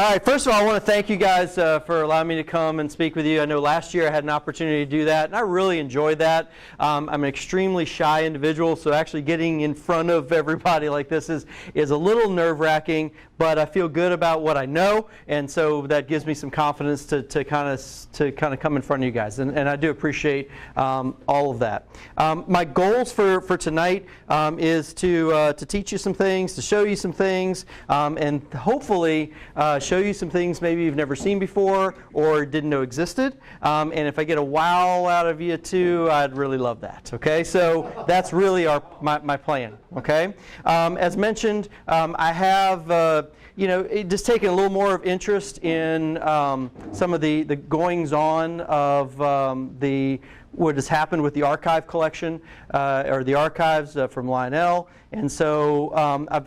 right, first of all, I want to thank you guys for allowing me to come and speak with you. I know last year I had an opportunity to do that, and I really enjoyed that. I'm an extremely shy individual, so actually getting in front of everybody like this is a little nerve-wracking, but I feel good about what I know, and so that gives me some confidence to kind of come in front of you guys, and I do appreciate all of that. My goals for tonight is to teach you some things, to show you some things, and hopefully show you some things maybe you've never seen before or didn't know existed. And if I get a wow out of you too, I'd really love that. Okay, so that's really my plan. Okay, as mentioned, I have just taken a little more of interest in some of the goings-on of what has happened with the archive collection or the archives from Lionel. And so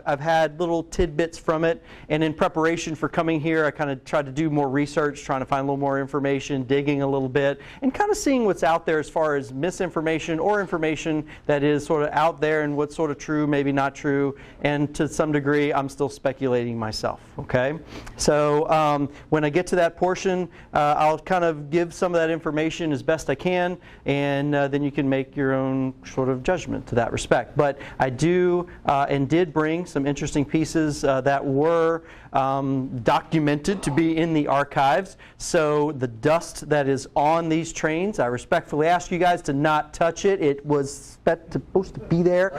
I've had little tidbits from it, and in preparation for coming here I kind of tried to do more research, trying to find a little more information, digging a little bit, and kind of seeing what's out there as far as misinformation or information that is sort of out there and what's sort of true, maybe not true, and to some degree I'm still speculating myself. Okay, so when I get to that portion, I'll kind of give some of that information as best I can, and then you can make your own sort of judgment to that respect. But I do and did bring some interesting pieces that were documented to be in the archives. So the dust that is on these trains, I respectfully ask you guys to not touch it. It was supposed to be there.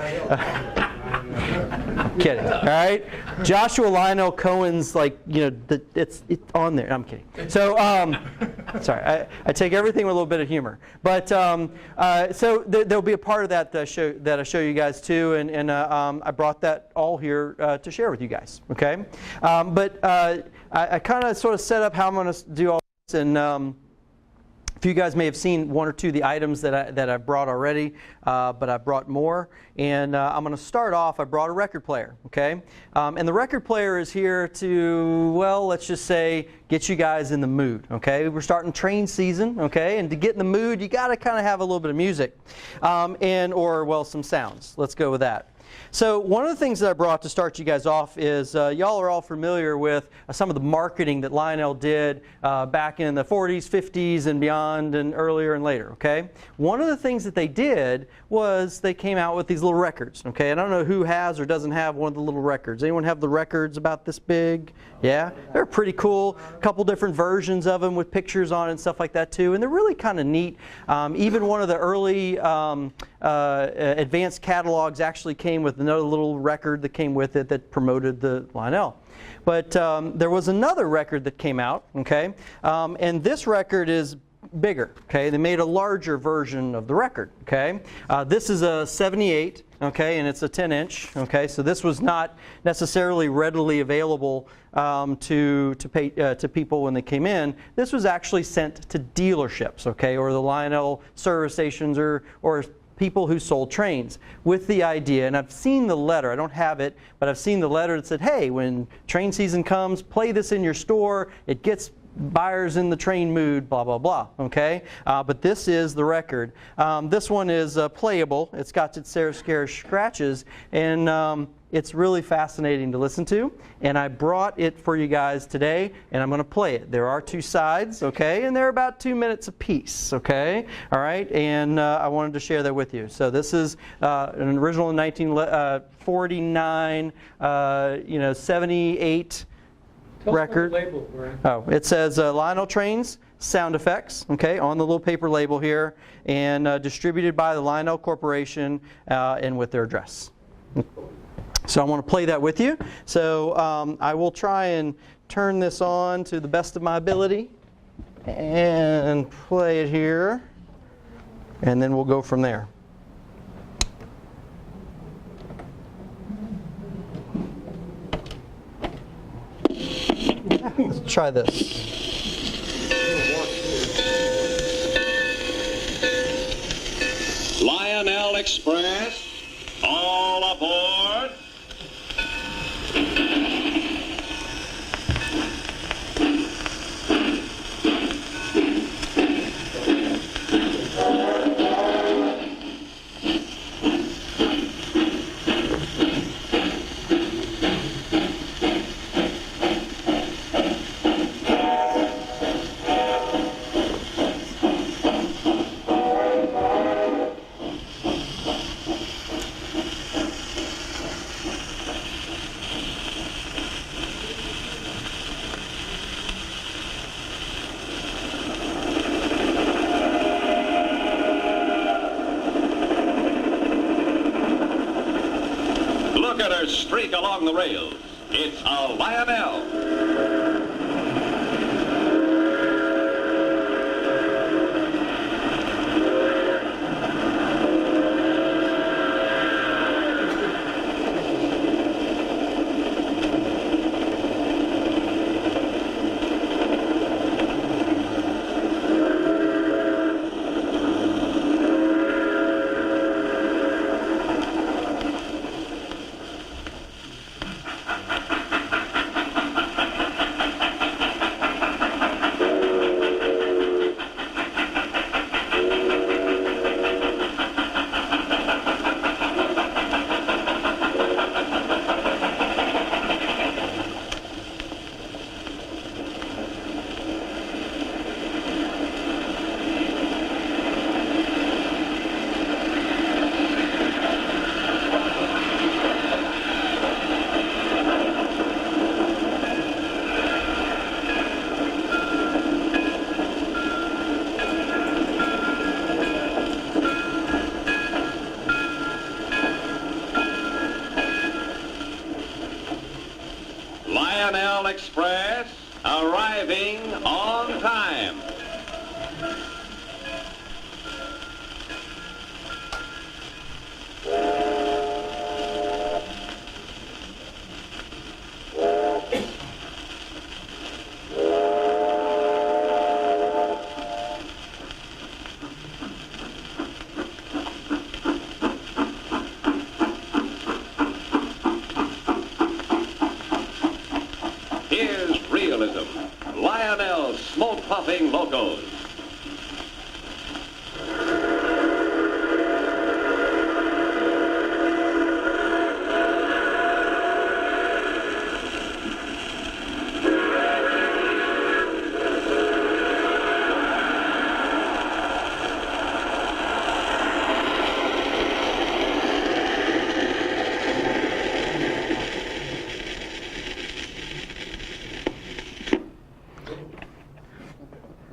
I'm kidding. All right, Joshua Lionel Cohen's it's on there. I'm kidding. So sorry, I take everything with a little bit of humor. But so there'll be a part of that that I show you guys too, and I brought that all here to share with you guys. Okay, but I kind of sort of set up how I'm going to do all this, and you guys may have seen one or two of the items that I brought already, but I brought more. And I'm going to start off, I brought a record player, okay? And the record player is here to, well, let's just say, get you guys in the mood, okay? We're starting train season, okay? And to get in the mood, you got to kind of have a little bit of music, or some sounds. Let's go with that. So one of the things that I brought to start you guys off is y'all are all familiar with some of the marketing that Lionel did back in the 40s, 50s, and beyond, and earlier and later, okay? One of the things that they did was they came out with these little records, okay? And I don't know who has or doesn't have one of the little records. Anyone have the records about this big? Yeah? They're pretty cool. A couple different versions of them with pictures on it and stuff like that too. And they're really kind of neat. Even one of the early advanced catalogs actually came with another little record that came with it that promoted the Lionel. But there was another record that came out, okay? And this record is bigger, okay? They made a larger version of the record, okay? This is a 78, okay, and it's a 10-inch, okay? So this was not necessarily readily available to people when they came in. This was actually sent to dealerships, okay, or the Lionel service stations or people who sold trains with the idea, and I've seen the letter, I don't have it, but I've seen the letter that said, hey, when train season comes, play this in your store, it gets buyers in the train mood, blah, blah, blah, okay? But this is the record. This one is playable. It's got its scare scratches, and it's really fascinating to listen to, and I brought it for you guys today, and I'm going to play it. There are two sides, okay, and they're about 2 minutes apiece, okay, all right, and I wanted to share that with you. So this is an original 1949, 78 record. Label, right? Oh, it says Lionel Trains Sound Effects, okay, on the little paper label here, and distributed by the Lionel Corporation and with their address. So I want to play that with you. So I will try and turn this on to the best of my ability and play it here, and then we'll go from there. Let's try this. Lionel Express, all aboard. Look at her streak along the rails. It's a Lionel. Lionel Express arriving on time. Here's realism. Lionel's smoke-puffing locos.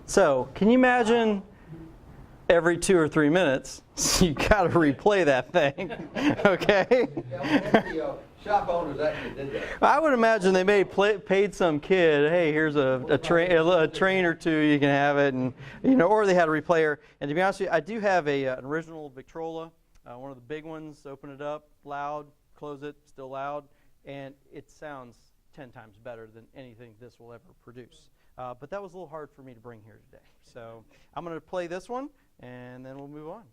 So, can you imagine every 2 or 3 minutes, you got to replay that thing, okay? The shop owners actually did that. I would imagine they may paid some kid, hey, here's a train or two, you can have it, and or they had a replayer. And to be honest with you, I do have an original Victrola, one of the big ones. Open it up, loud, close it, still loud, and it sounds 10 times better than anything this will ever produce. But that was a little hard for me to bring here today. So I'm going to play this one, and then we'll move on.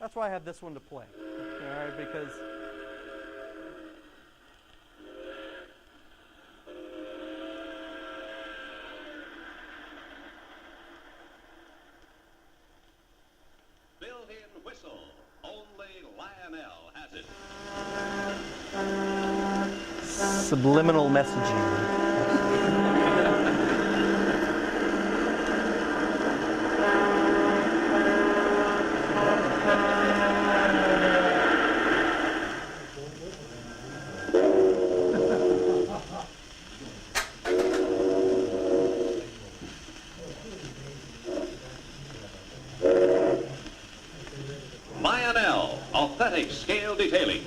That's why I have this one to play. All right, because Built-in whistle. Only Lionel has it. subliminal messaging. Lionel, authentic scale detailing.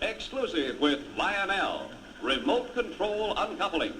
Exclusive with Lionel. remote control uncoupling.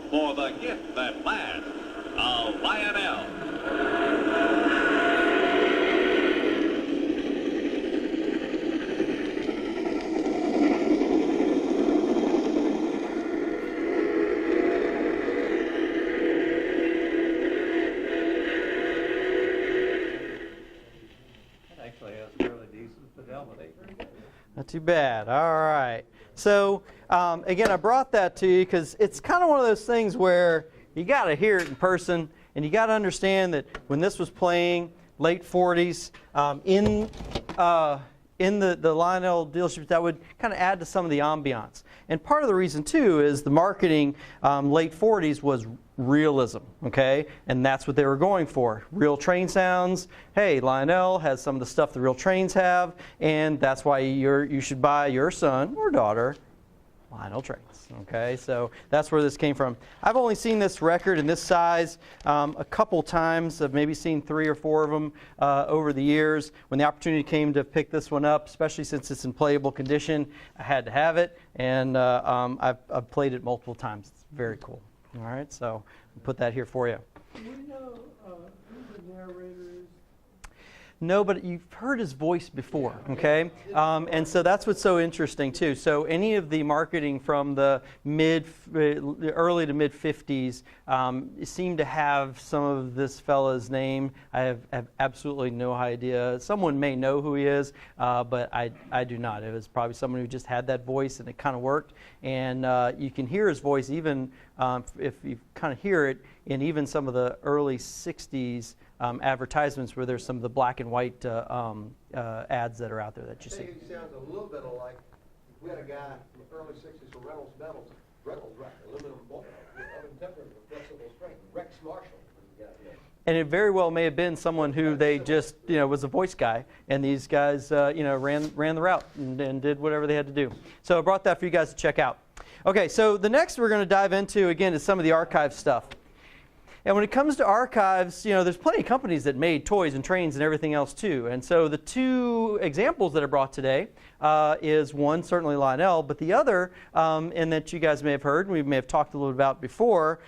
For the gift that lasts, a Lionel. That actually has fairly decent fidelity. Not too bad. All right. So, again, I brought that to you because it's kind of one of those things where you got to hear it in person, and you got to understand that when this was playing, late 40s, in the Lionel dealerships, that would kind of add to some of the ambiance. And part of the reason, too, is the marketing late 40s was realism, okay? And that's what they were going for. Real train sounds. Hey, Lionel has some of the stuff the real trains have, and that's why you should buy your son or daughter Lionel trains, okay? So that's where this came from. I've only seen this record in this size a couple times. I've maybe seen 3 or 4 of them over the years. When the opportunity came to pick this one up, especially since it's in playable condition, I had to have it, and I've played it multiple times. It's very cool. All right, so I'll put that here for you. Do we know who the narrator is? No, but you've heard his voice before, okay? And so that's what's so interesting, too. So any of the marketing from the early to mid-50s seemed to have some of this fella's name. I have absolutely no idea. Someone may know who he is, but I do not. It was probably someone who just had that voice, and it kind of worked. And you can hear his voice even if you kind of hear it in even some of the early 60s advertisements where there's some of the black and white ads that are out there that you see. He sounds a little bit like, we had a guy in the early 60s for Reynolds record, aluminum tempered with flexible strength, Rex Marshall. And it very well may have been someone who they just, was a voice guy, and these guys, ran the route and did whatever they had to do. So I brought that for you guys to check out. Okay, so the next we're going to dive into, again, is some of the archive stuff. And when it comes to archives, there's plenty of companies that made toys and trains and everything else too. And so the 2 examples that I brought today is one, certainly Lionel, but the other, and that you guys may have heard, and we may have talked a little about before,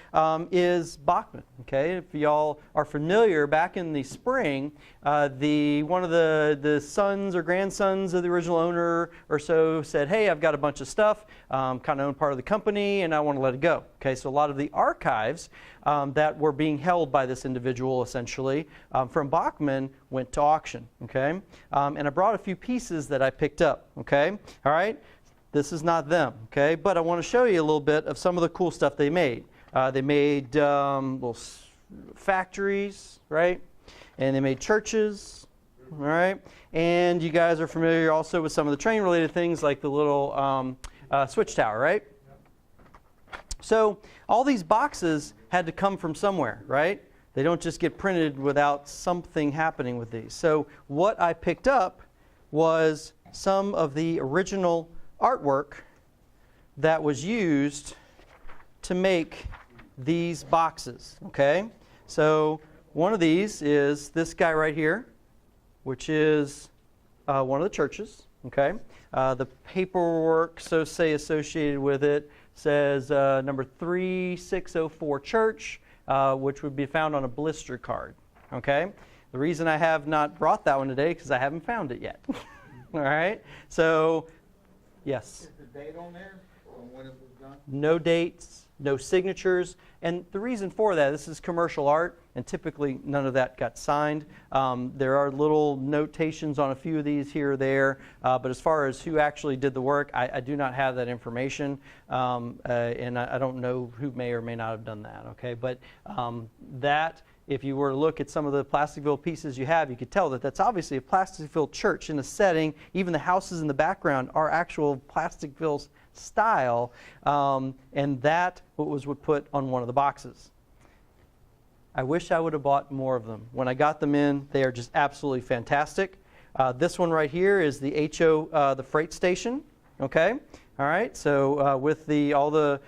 is Bachmann. Okay, if y'all are familiar, back in the spring, one of the sons or grandsons of the original owner or so said, hey, I've got a bunch of stuff, kind of own part of the company, and I want to let it go. Okay, so a lot of the archives that were being held by this individual, essentially, from Bachmann went to auction, okay? And I brought a few pieces that I picked up, okay? All right? This is not them, okay? But I want to show you a little bit of some of the cool stuff they made. They made little factories, right? And they made churches, all right? And you guys are familiar also with some of the train-related things like the little switch tower, right? So all these boxes had to come from somewhere, right? They don't just get printed without something happening with these. So what I picked up was some of the original artwork that was used to make these boxes, okay? So one of these is this guy right here, which is one of the churches, okay? The paperwork, so say, associated with it says number 3604 church, which would be found on a blister card, okay? The reason I have not brought that one today is because I haven't found it yet. All right? So, yes? Is the date on there on when it was done? No dates, no signatures. And the reason for that, this is commercial art, and typically none of that got signed. There are little notations on a few of these here or there, but as far as who actually did the work, I do not have that information, and I don't know who may or may not have done that, okay? But that if you were to look at some of the Plasticville pieces you have, you could tell that that's obviously a Plasticville church in a setting. Even the houses in the background are actual Plasticville style, and that was put on one of the boxes. I wish I would have bought more of them. When I got them in, they are just absolutely fantastic. This one right here is the HO, the freight station. Okay, all right. So with all the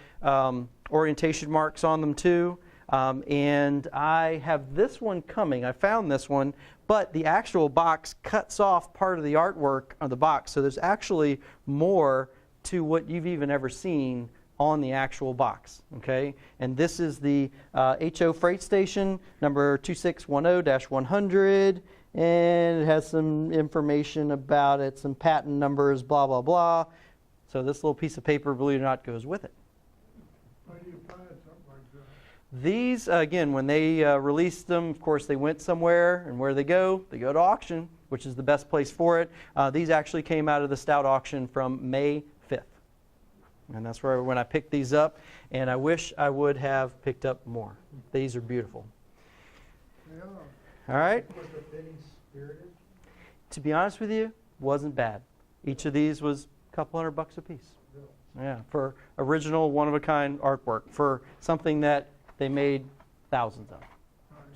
orientation marks on them too. And I have this one coming. I found this one, but the actual box cuts off part of the artwork of the box. So there's actually more to what you've even ever seen on the actual box. Okay, and this is the HO freight station number 2610-100, and it has some information about it, some patent numbers, blah blah blah. So this little piece of paper, believe it or not, goes with it. Why do you find something like that? These, again, when they released them, of course, they went somewhere, and where they go to auction, which is the best place for it. These actually came out of the Stout auction from May 5th. And that's where when I picked these up, and I wish I would have picked up more. These are beautiful. Yeah. All right? Was the fitting spirited? To be honest with you, wasn't bad. Each of these was a couple $100 a piece. Yeah, for original, one-of-a-kind artwork, for something that they made thousands of,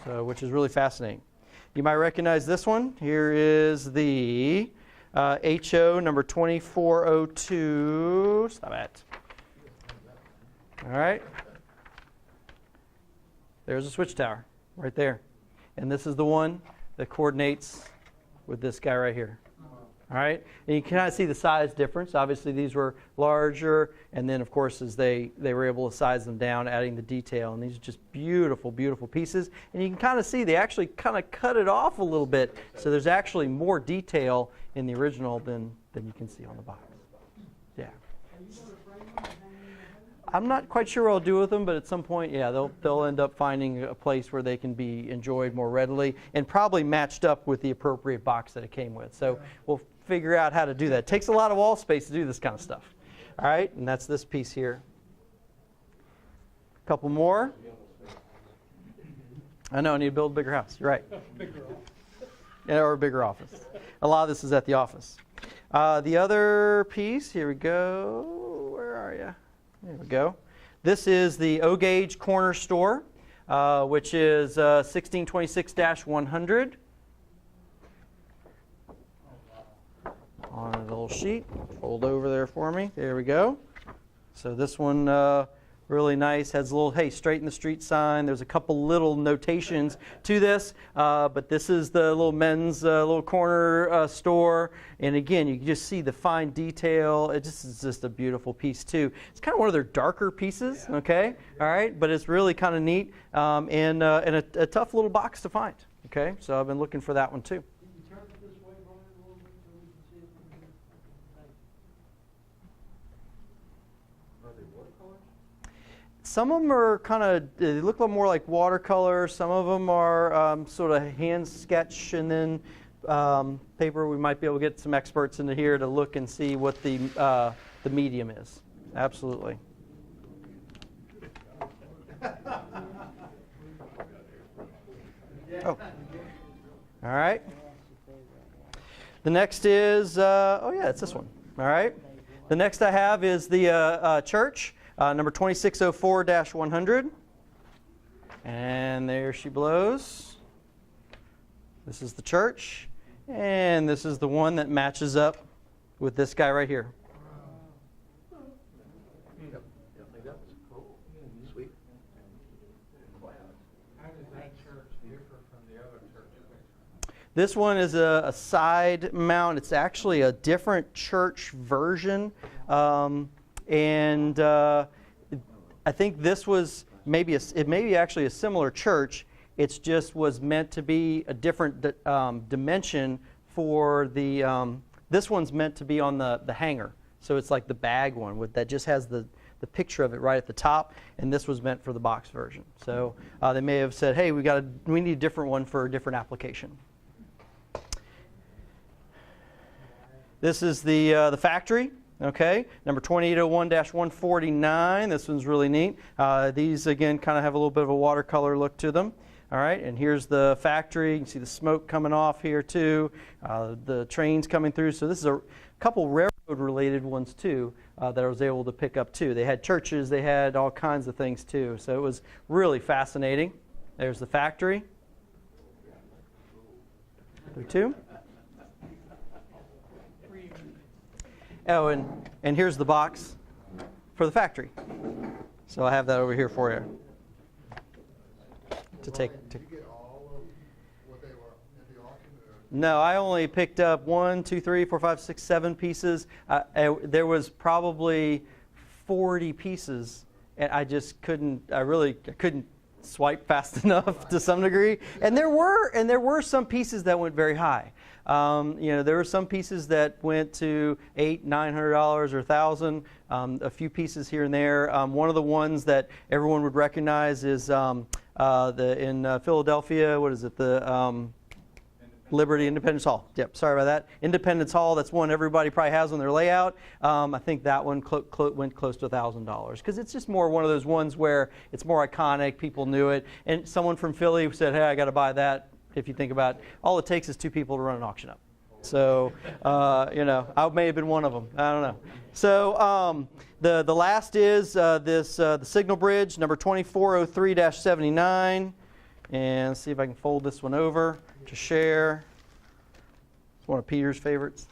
so which is really fascinating. You might recognize this one. Here is the HO number 2402. Stop it. All right. There's a switch tower right there. And this is the one that coordinates with this guy right here. All right, and you can kind of see the size difference. Obviously, these were larger, and then, of course, as they were able to size them down, adding the detail. And these are just beautiful, beautiful pieces. And you can kind of see they actually kind of cut it off a little bit, so there's actually more detail in the original than you can see on the box. Yeah. I'm not quite sure what I'll do with them, but at some point, yeah, they'll end up finding a place where they can be enjoyed more readily and probably matched up with the appropriate box that it came with. So we'll figure out how to do that. It takes a lot of wall space to do this kind of stuff. All right, and that's this piece here. A couple more. I know, I need to build a bigger house. You're right. Yeah, or a bigger office. A lot of this is at the office. The other piece, here we go. Where are you? There we go. This is the O-Gauge Corner Store, which is 1626-100. On a little sheet. Fold over there for me. There we go. So this one really nice. Has a little, hey, straight in the street sign. There's a couple little notations to this, but this is the little men's little corner store. And again, you can just see the fine detail. It just is just a beautiful piece too. It's kind of one of their darker pieces, okay? All right, but it's really kind of neat and a tough little box to find. Okay, so I've been looking for that one too. Some of them are kind of, they look a little more like watercolor. Some of them are sort of hand sketch and then paper. We might be able to get some experts into here to look and see what the medium is. Absolutely. Oh. All right. The next is, oh yeah, it's this one. All right. The next I have is the church. Number 2604-100. And there she blows. This is the church. And this is the one that matches up with this guy right here. Yep, I think that was cool. Sweet. How does that church differ from the other churches? This one is a side mount. It's actually a different church version. And I think this was maybe actually a similar church. It just was meant to be a different dimension for the. This one's meant to be on the hanger, so it's like the bag one that just has the picture of it right at the top. And this was meant for the box version. So they may have said, "Hey, we need a different one for a different application." This is the factory. Okay, number 2801-149. This one's really neat. These, again, kind of have a little bit of a watercolor look to them. All right, and here's the factory. You can see the smoke coming off here too, the trains coming through. So this is a couple railroad-related ones too that I was able to pick up too. They had churches, they had all kinds of things too. So it was really fascinating. There's the factory. There too. Oh, and here's the box for the factory. So I have that over here for you. To take. Did you get all of what they were at the auction? No, I only picked up 1, 2, 3, 4, 5, 6, 7 pieces. There was probably 40 pieces, and I just couldn't. I couldn't swipe fast enough to some degree. And there were some pieces that went very high. There were some pieces that went to $800, $900 or $1,000. A few pieces here and there. One of the ones that everyone would recognize is in Philadelphia. What is it? The Liberty Independence Hall. Yep, sorry about that. Independence Hall. That's one everybody probably has on their layout. I think that one went close to $1,000 because it's just more one of those ones where it's more iconic. People knew it, and someone from Philly said, "Hey, I got to buy that." If you think about it, all it takes is 2 people to run an auction up. So, I may have been one of them. I don't know. So, the last is the signal bridge, number 2403-79. And let's see if I can fold this one over to share. It's one of Peter's favorites.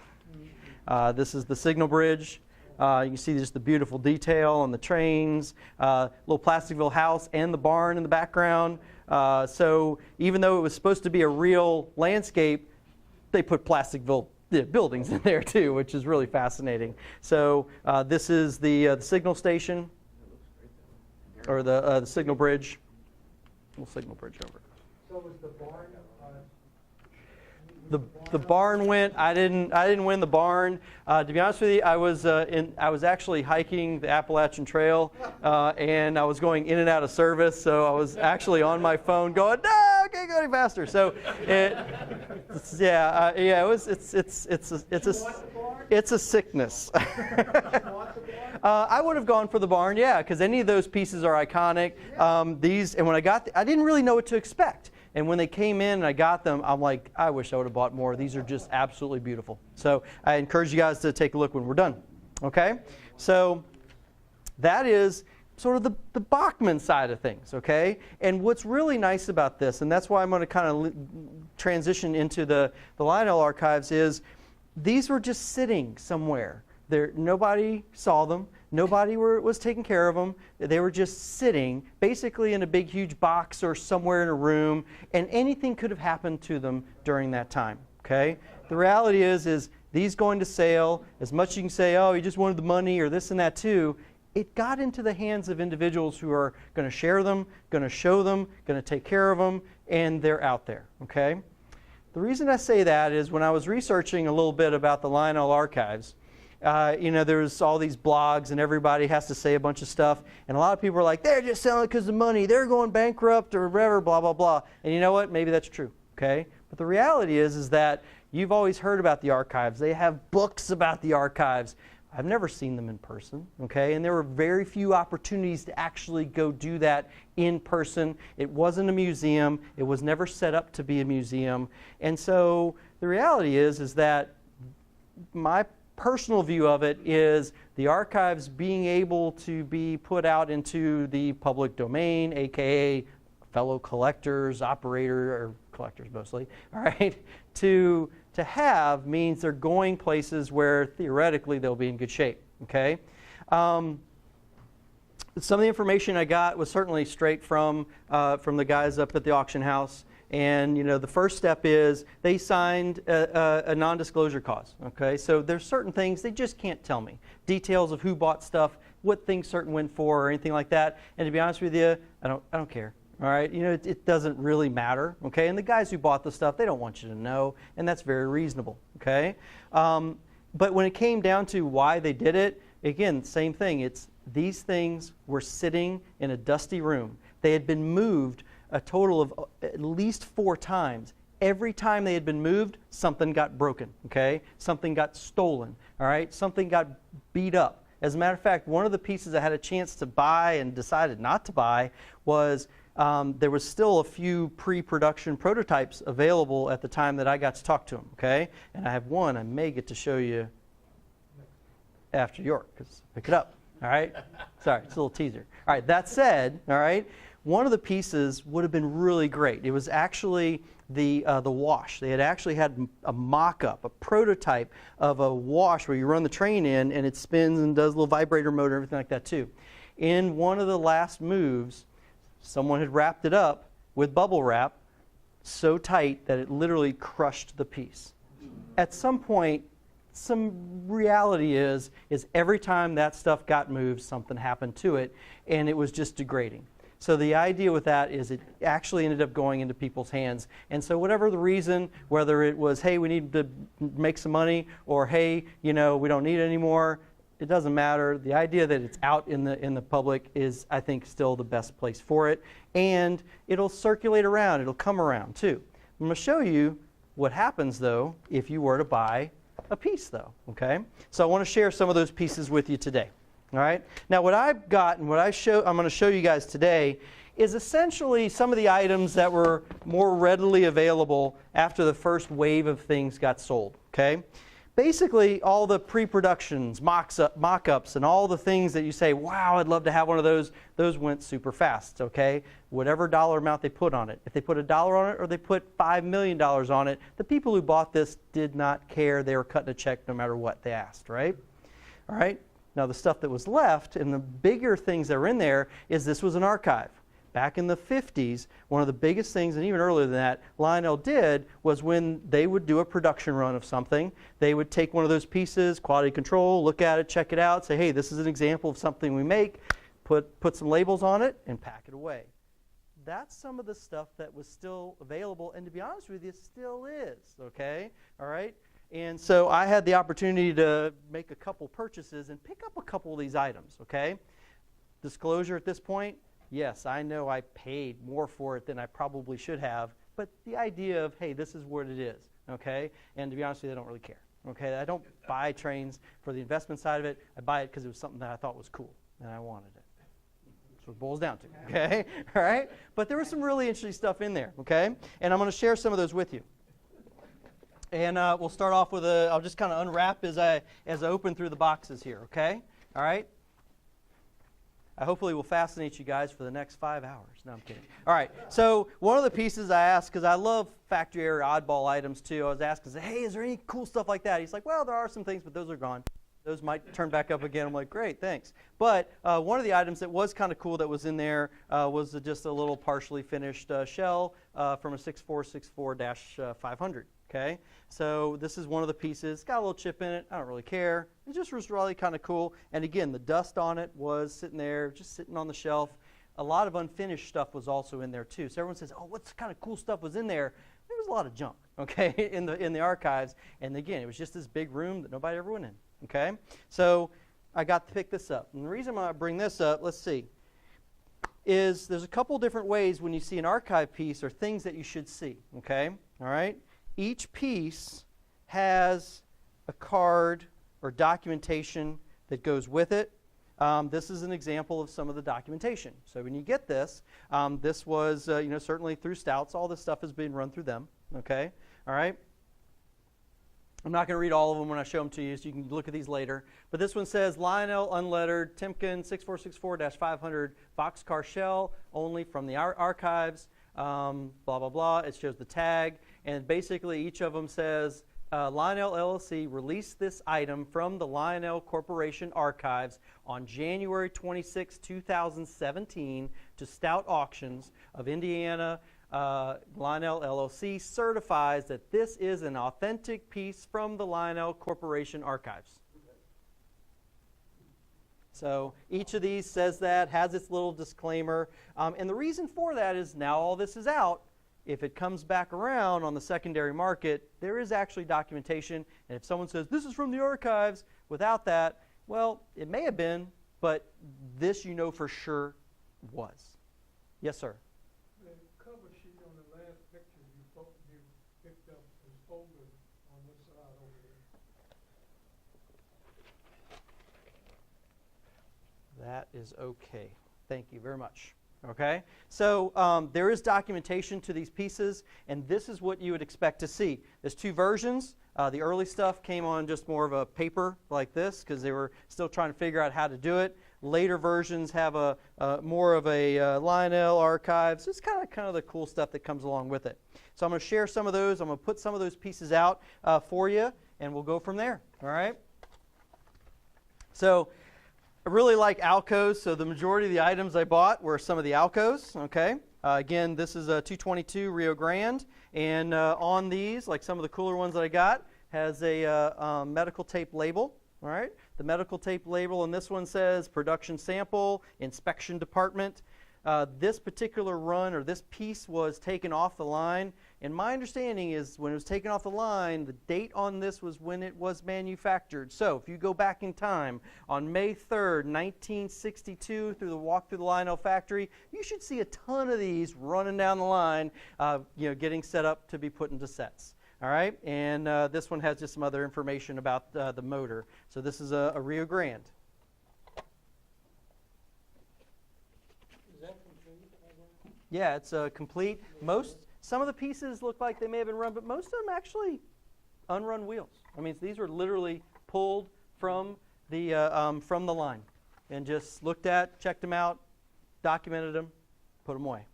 This is the signal bridge. You can see just the beautiful detail on the trains, little Plasticville house and the barn in the background. So even though it was supposed to be a real landscape, they put Plasticville buildings in there too, which is really fascinating. So this is the signal station, or the signal bridge. Little signal bridge over. So was the barn? The barn went. I didn't win the barn. To be honest with you, I was actually hiking the Appalachian Trail, and I was going in and out of service. So I was actually on my phone going, "No, I can't go any faster." So it's a sickness. I would have gone for the barn, yeah, because any of those pieces are iconic. And when I didn't really know what to expect. And when they came in and I got them, I'm like, I wish I would have bought more. These are just absolutely beautiful. So I encourage you guys to take a look when we're done. Okay? So that is sort of the Bachman side of things, okay? And what's really nice about this, and that's why I'm going to kind of transition into the Lionel archives, is these were just sitting somewhere. Nobody saw them. Nobody was taking care of them. They were just sitting, basically in a big, huge box or somewhere in a room, and anything could have happened to them during that time, okay? The reality is these going to sale, as much as you can say, oh, you just wanted the money or this and that too, it got into the hands of individuals who are going to share them, going to show them, going to take care of them, and they're out there, okay? The reason I say that is when I was researching a little bit about the Lionel archives, there's all these blogs and everybody has to say a bunch of stuff. And a lot of people are like, they're just selling it because of money. They're going bankrupt or whatever, blah, blah, blah. And you know what? Maybe that's true, okay? But the reality is that you've always heard about the archives. They have books about the archives. I've never seen them in person, okay? And there were very few opportunities to actually go do that in person. It wasn't a museum. It was never set up to be a museum. And so the reality is that my personal view of it is the archives being able to be put out into the public domain, aka fellow collectors, or collectors mostly, all right, to have means they're going places where theoretically they'll be in good shape, okay? Some of the information I got was certainly straight from the guys up at the auction house. And the first step is they signed a non-disclosure clause. Okay, so there's certain things they just can't tell me, details of who bought stuff, what things certain went for, or anything like that. And to be honest with you, I don't care. All right, it doesn't really matter. Okay, and the guys who bought the stuff, they don't want you to know, and that's very reasonable. Okay, but when it came down to why they did it, again, same thing. It's these things were sitting in a dusty room. They had been moved a total of at least 4 times. Every time they had been moved, something got broken, okay? Something got stolen, all right? Something got beat up. As a matter of fact, one of the pieces I had a chance to buy and decided not to buy was there was still a few pre-production prototypes available at the time that I got to talk to them, okay? And I have one I may get to show you after York, because pick it up, all right? Sorry, it's a little teaser. All right, that said, all right, one of the pieces would have been really great. It was actually the wash. They had actually had a mock-up, a prototype of a wash where you run the train in and it spins and does a little vibrator motor and everything like that too. In one of the last moves, someone had wrapped it up with bubble wrap so tight that it literally crushed the piece. At some point, some reality is every time that stuff got moved, something happened to it, and it was just degrading. So the idea with that is it actually ended up going into people's hands. And so whatever the reason, whether it was, hey, we need to make some money, or hey, we don't need it anymore, it doesn't matter. The idea that it's out in the public is, I think, still the best place for it. And it'll circulate around. It'll come around, too. I'm going to show you what happens, though, if you were to buy a piece, though, okay? So I want to share some of those pieces with you today, all right? Now, what I've got and what I'm going to show you guys today is essentially some of the items that were more readily available after the first wave of things got sold, okay? Basically, all the pre-productions, mock-ups, and all the things that you say, wow, I'd love to have one of those went super fast, okay? Whatever dollar amount they put on it. If they put $1 on it or they put $5 million on it, the people who bought this did not care. They were cutting a check no matter what they asked, right? All right? Now, the stuff that was left and the bigger things that were in there is this was an archive. Back in the 50s, one of the biggest things, and even earlier than that, Lionel did was when they would do a production run of something, they would take one of those pieces, quality control, look at it, check it out, say, hey, this is an example of something we make, put some labels on it, and pack it away. That's some of the stuff that was still available, and to be honest with you, still is, okay? All right? And so I had the opportunity to make a couple purchases and pick up a couple of these items, okay? Disclosure at this point, yes, I know I paid more for it than I probably should have, but the idea of, hey, this is what it is, okay? And to be honest with you, I don't really care, okay? I don't buy trains for the investment side of it. I buy it because it was something that I thought was cool, and I wanted it. That's what it boils down to, okay? All right? But there was some really interesting stuff in there, okay? And I'm going to share some of those with you. And we'll start off with I'll just kind of unwrap as I open through the boxes here, okay? All right? I hopefully will fascinate you guys for the next 5 hours. No, I'm kidding. All right, so one of the pieces I asked, because I love factory area oddball items too, I was asking, hey, is there any cool stuff like that? He's like, well, there are some things, but those are gone. Those might turn back up again. I'm like, great, thanks. But one of the items that was kind of cool that was in there was just a little partially finished shell from a 6464-500. Okay, so this is one of the pieces. It's got a little chip in it. I don't really care. It just was really kind of cool. And again, the dust on it was sitting there, just sitting on the shelf. A lot of unfinished stuff was also in there too. So everyone says, oh, what kind of cool stuff was in there? There was a lot of junk, okay, in the archives. And again, it was just this big room that nobody ever went in, okay? So I got to pick this up. And the reason why I bring this up, let's see, is there's a couple different ways when you see an archive piece or things that you should see, okay? All right? Each piece has a card or documentation that goes with it. This is an example of some of the documentation. So when you get this, this was certainly through Stouts. All this stuff has been run through them. Okay, all right. I'm not going to read all of them when I show them to you, so you can look at these later. But this one says Lionel unlettered Timken 6464-500 boxcar shell only from the archives. Blah blah blah. It shows the tag. And basically, each of them says, Lionel LLC released this item from the Lionel Corporation archives on January 26, 2017 to Stout Auctions of Indiana. Lionel LLC certifies that this is an authentic piece from the Lionel Corporation archives. So each of these says that, has its little disclaimer. And the reason for that is now all this is out. If it comes back around on the secondary market, there is actually documentation. And if someone says, this is from the archives, without that, well, it may have been, but this you know for sure was. Yes, sir? The cover sheet on the last picture you picked up is folded on this side over there. That is okay. Thank you very much. Okay, so there is documentation to these pieces, and this is what you would expect to see. There's two versions. The early stuff came on just more of a paper like this because they were still trying to figure out how to do it. Later versions have a more of a Lionel archive. So it's kind of the cool stuff that comes along with it. So I'm going to share some of those. I'm going to put some of those pieces out for you, and we'll go from there. All right. So I really like Alcos, so the majority of the items I bought were some of the Alcos, okay? Again, this is a 222 Rio Grande, and on these, like some of the cooler ones that I got, has a medical tape label, all right? The medical tape label on this one says production sample, inspection department. This particular run, or this piece, was taken off the line, and my understanding is when it was taken off the line, the date on this was when it was manufactured. So if you go back in time, on May 3rd, 1962, through the walk through the Lionel factory, you should see a ton of these running down the line, getting set up to be put into sets. All right, and this one has just some other information about the motor. So this is a Rio Grande. Yeah, it's complete. Some of the pieces look like they may have been run, but most of them actually unrun wheels. I mean, these were literally pulled from the line and just looked at, checked them out, documented them, put them away.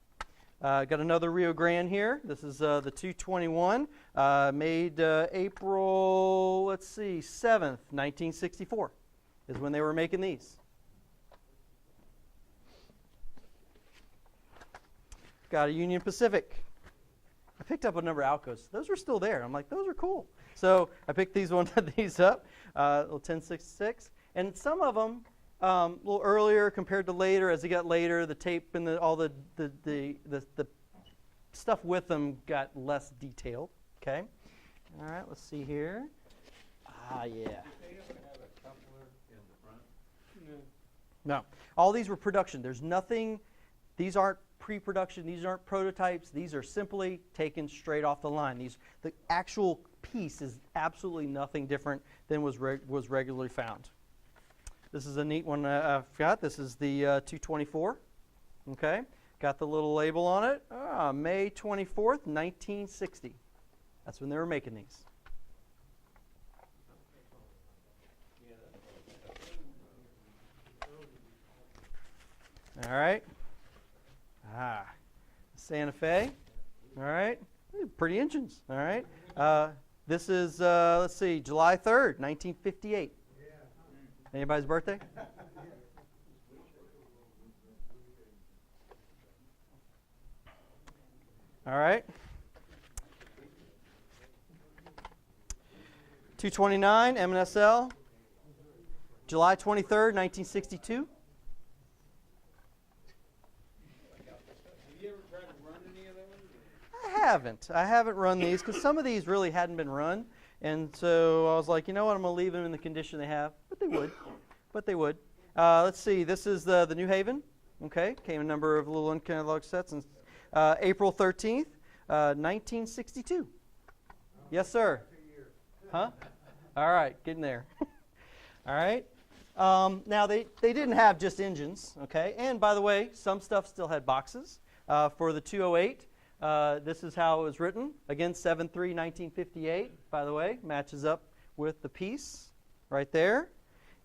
Got another Rio Grande here. This is the 221, made April, 7th, 1964 is when they were making these. Got a Union Pacific. I picked up a number of Alcos. Those were still there. I'm like, those are cool. So I picked these up, little 1066. And some of them, a little earlier compared to later. As they got later, the tape and all the stuff with them got less detailed. Okay. All right, let's see here. Ah, yeah. No. All these were production. There's nothing, these aren't pre-production, these aren't prototypes, these are simply taken straight off the line. The actual piece is absolutely nothing different than was regularly found. This is a neat one I forgot. This is the 224. Okay, got the little label on it. May 24th, 1960. That's when they were making these. All right. Santa Fe. All right. Pretty engines. All right. This is, July 3rd, 1958. Anybody's birthday? All right. 229 M&SL. July 23rd, 1962. I haven't run these because some of these really hadn't been run, and so I was like, you know what, I'm going to leave them in the condition they have, but they would. Let's see, this is the New Haven. Okay, came a number of little uncataloged sets, and April 13th, 1962. Yes, sir. Huh? All right, getting there. All right. Now they didn't have just engines. Okay, and by the way, some stuff still had boxes. For the 208. This is how it was written. Again, 7/3/1958, by the way, matches up with the piece right there.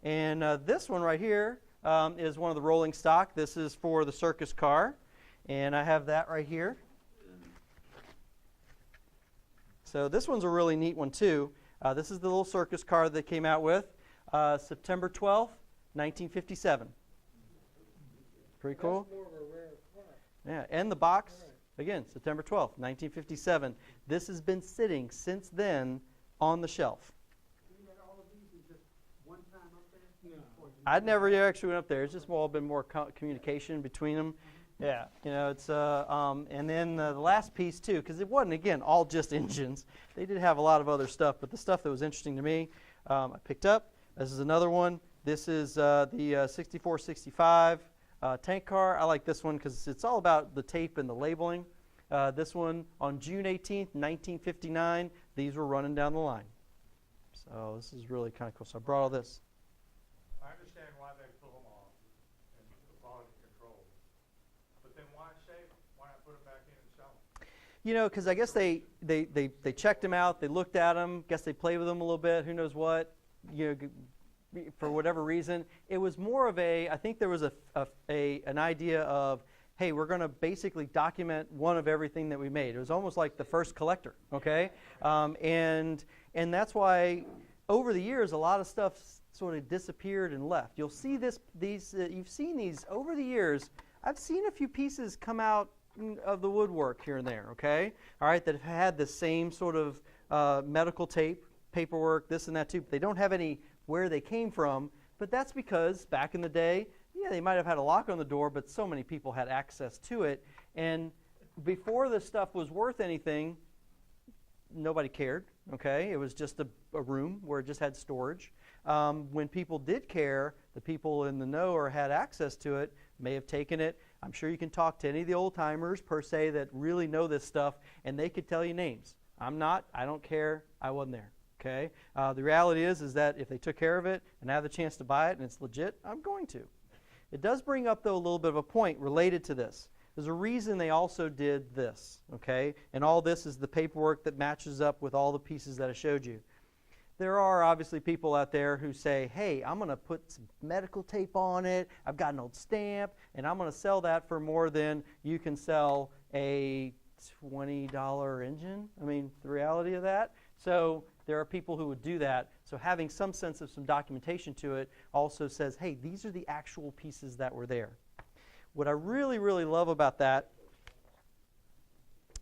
And this one right here is one of the rolling stock. This is for the circus car. And I have that right here. So this one's a really neat one, too. This is the little circus car that they came out with. September 12th, 1957. Pretty cool. That's more of a rare car. Yeah, and the box. Again, September 12th, 1957. This has been sitting since then on the shelf. All of these is just one time up there? No. I'd never actually went up there. It's just all been more communication between them. Yeah, it's and then the last piece too, because it wasn't again all just engines. They did have a lot of other stuff, but the stuff that was interesting to me, I picked up. This is another one. This is the 6465. Tank car. I like this one because it's all about the tape and the labeling. This one on June 18th, 1959. These were running down the line. So this is really kind of cool. So I brought all this. I understand why they pull them off and the quality control, but Because I guess they checked him out, they looked at him, guess they played with him a little bit, who knows what, for whatever reason. It was more of I think there was an idea of, hey, we're going to basically document one of everything that we made. It was almost like the first collector, okay? And that's why over the years, a lot of stuff sort of disappeared and left. You'll see you've seen these over the years. I've seen a few pieces come out of the woodwork here and there, okay? All right, that have had the same sort of medical tape, paperwork, this and that too. But they don't have any where they came from, but that's because back in the day, yeah, they might have had a lock on the door, but so many people had access to it. And before this stuff was worth anything, nobody cared, okay? It was just a room where it just had storage. When people did care, the people in the know or had access to it may have taken it. I'm sure you can talk to any of the old-timers, per se, that really know this stuff, and they could tell you names. I'm not. I don't care. I wasn't there. Okay? The reality is that if they took care of it and I have the chance to buy it and it's legit, I'm going to. It does bring up, though, a little bit of a point related to this. There's a reason they also did this, okay? And all this is the paperwork that matches up with all the pieces that I showed you. There are obviously people out there who say, hey, I'm going to put some medical tape on it, I've got an old stamp, and I'm going to sell that for more than you can sell a $20 engine. I mean, the reality of that. So there are people who would do that. So having some sense of some documentation to it also says, hey, these are the actual pieces that were there. What I really, really love about that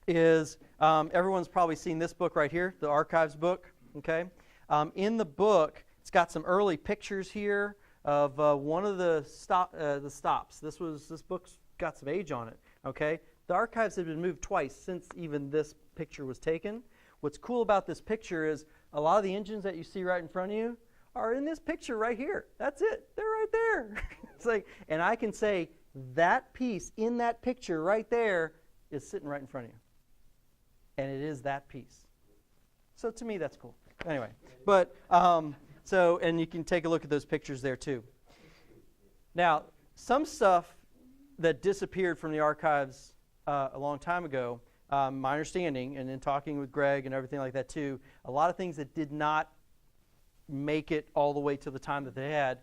is everyone's probably seen this book right here, the archives book. Okay, in the book, it's got some early pictures here of one of the stops. This book's got some age on it. Okay, the archives have been moved twice since even this picture was taken. What's cool about this picture is a lot of the engines that you see right in front of you are in this picture right here. That's it. They're right there. It's like, and I can say that piece in that picture right there is sitting right in front of you. And it is that piece. So to me, that's cool. Anyway, but and you can take a look at those pictures there too. Now, some stuff that disappeared from the archives a long time ago, my understanding, and in talking with Greg and everything like that too, a lot of things that did not make it all the way to the time that they had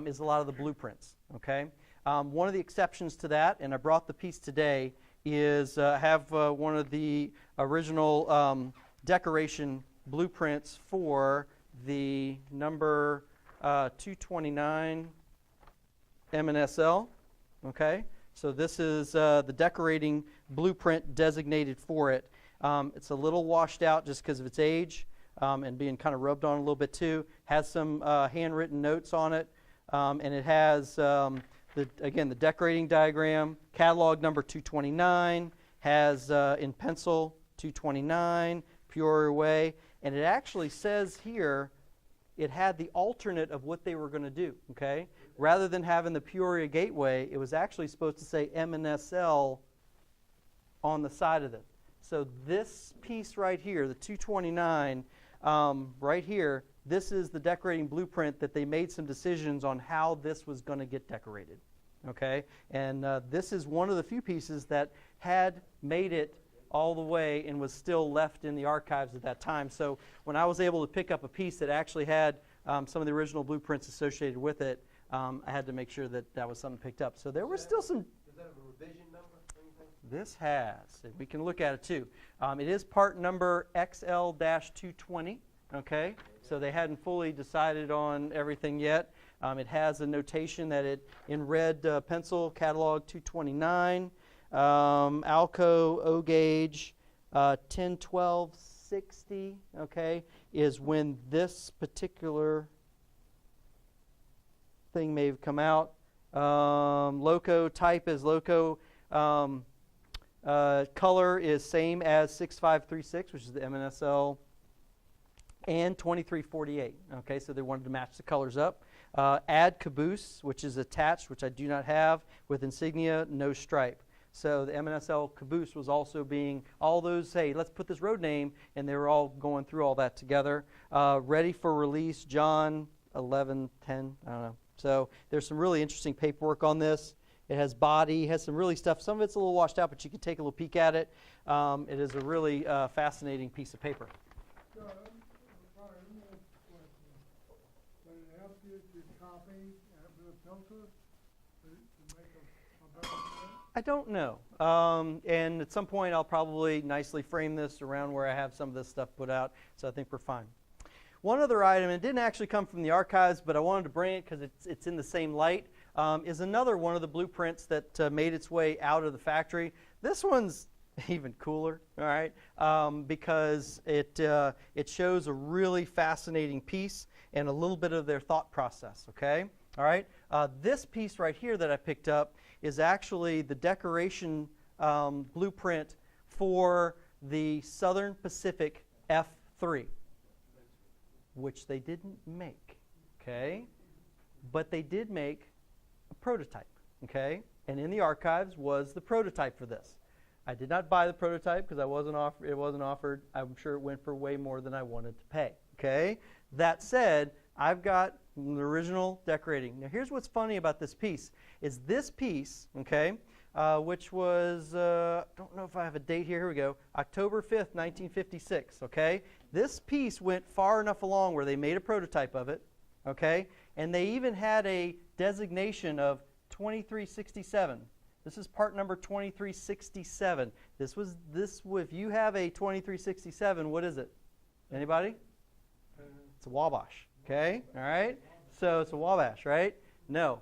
is a lot of the blueprints. Okay, one of the exceptions to that, and I brought the piece today, is have one of the original decoration blueprints for the number 229 M&SL. Okay, so this is the decorating blueprint designated for it. It's a little washed out just because of its age and being kind of rubbed on a little bit too. Has some handwritten notes on it, and it has the decorating diagram, catalog number 229, has in pencil 229, Peoria Way, and it actually says here it had the alternate of what they were going to do, okay? Rather than having the Peoria Gateway, it was actually supposed to say M&SL on the side of it. So this piece right here, the 229, right here, this is the decorating blueprint that they made some decisions on how this was going to get decorated, okay? And this is one of the few pieces that had made it all the way and was still left in the archives at that time. So when I was able to pick up a piece that actually had some of the original blueprints associated with it, I had to make sure that that was something picked up. So there was still some... Does that have a revision number or anything? This has. And we can look at it too. It is part number XL-220. Okay? So they hadn't fully decided on everything yet. It has a notation that it, in red pencil, catalog 229. Alco O-gauge 101260, okay, is when this particular thing may have come out. Loco type is Loco. Color is same as 6536, which is the M&SL, and 2348. Okay, so they wanted to match the colors up. Add caboose, which is attached, which I do not have, with insignia, no stripe. So the M&SL caboose was also being, all those, hey, let's put this road name, and they were all going through all that together. Ready for release, John 1110, I don't know. So there's some really interesting paperwork on this. It has body, has some really stuff. Some of it's a little washed out, but you can take a little peek at it. It is a really fascinating piece of paper. Brian, one more question. Would it help you to copy with a filter to make a better print? I don't know. And at some point, I'll probably nicely frame this around where I have some of this stuff put out, so I think we're fine. One other item, and it didn't actually come from the archives, but I wanted to bring it because it's in the same light, is another one of the blueprints that made its way out of the factory. This one's even cooler, all right, because it shows a really fascinating piece and a little bit of their thought process, okay? All right, this piece right here that I picked up is actually the decoration blueprint for the Southern Pacific F3, which they didn't make, okay? But they did make a prototype, okay? And in the archives was the prototype for this. I did not buy the prototype because it wasn't offered. I'm sure it went for way more than I wanted to pay, okay? That said, I've got the original decorating. Now here's what's funny about this piece, is this piece, okay, which was, don't know if I have a date here, here we go, October 5th, 1956, okay? This piece went far enough along where they made a prototype of it, okay? And they even had a designation of 2367. This is part number 2367. If you have a 2367, what is it? Anybody? It's a Wabash, okay? All right? So it's a Wabash, right? No.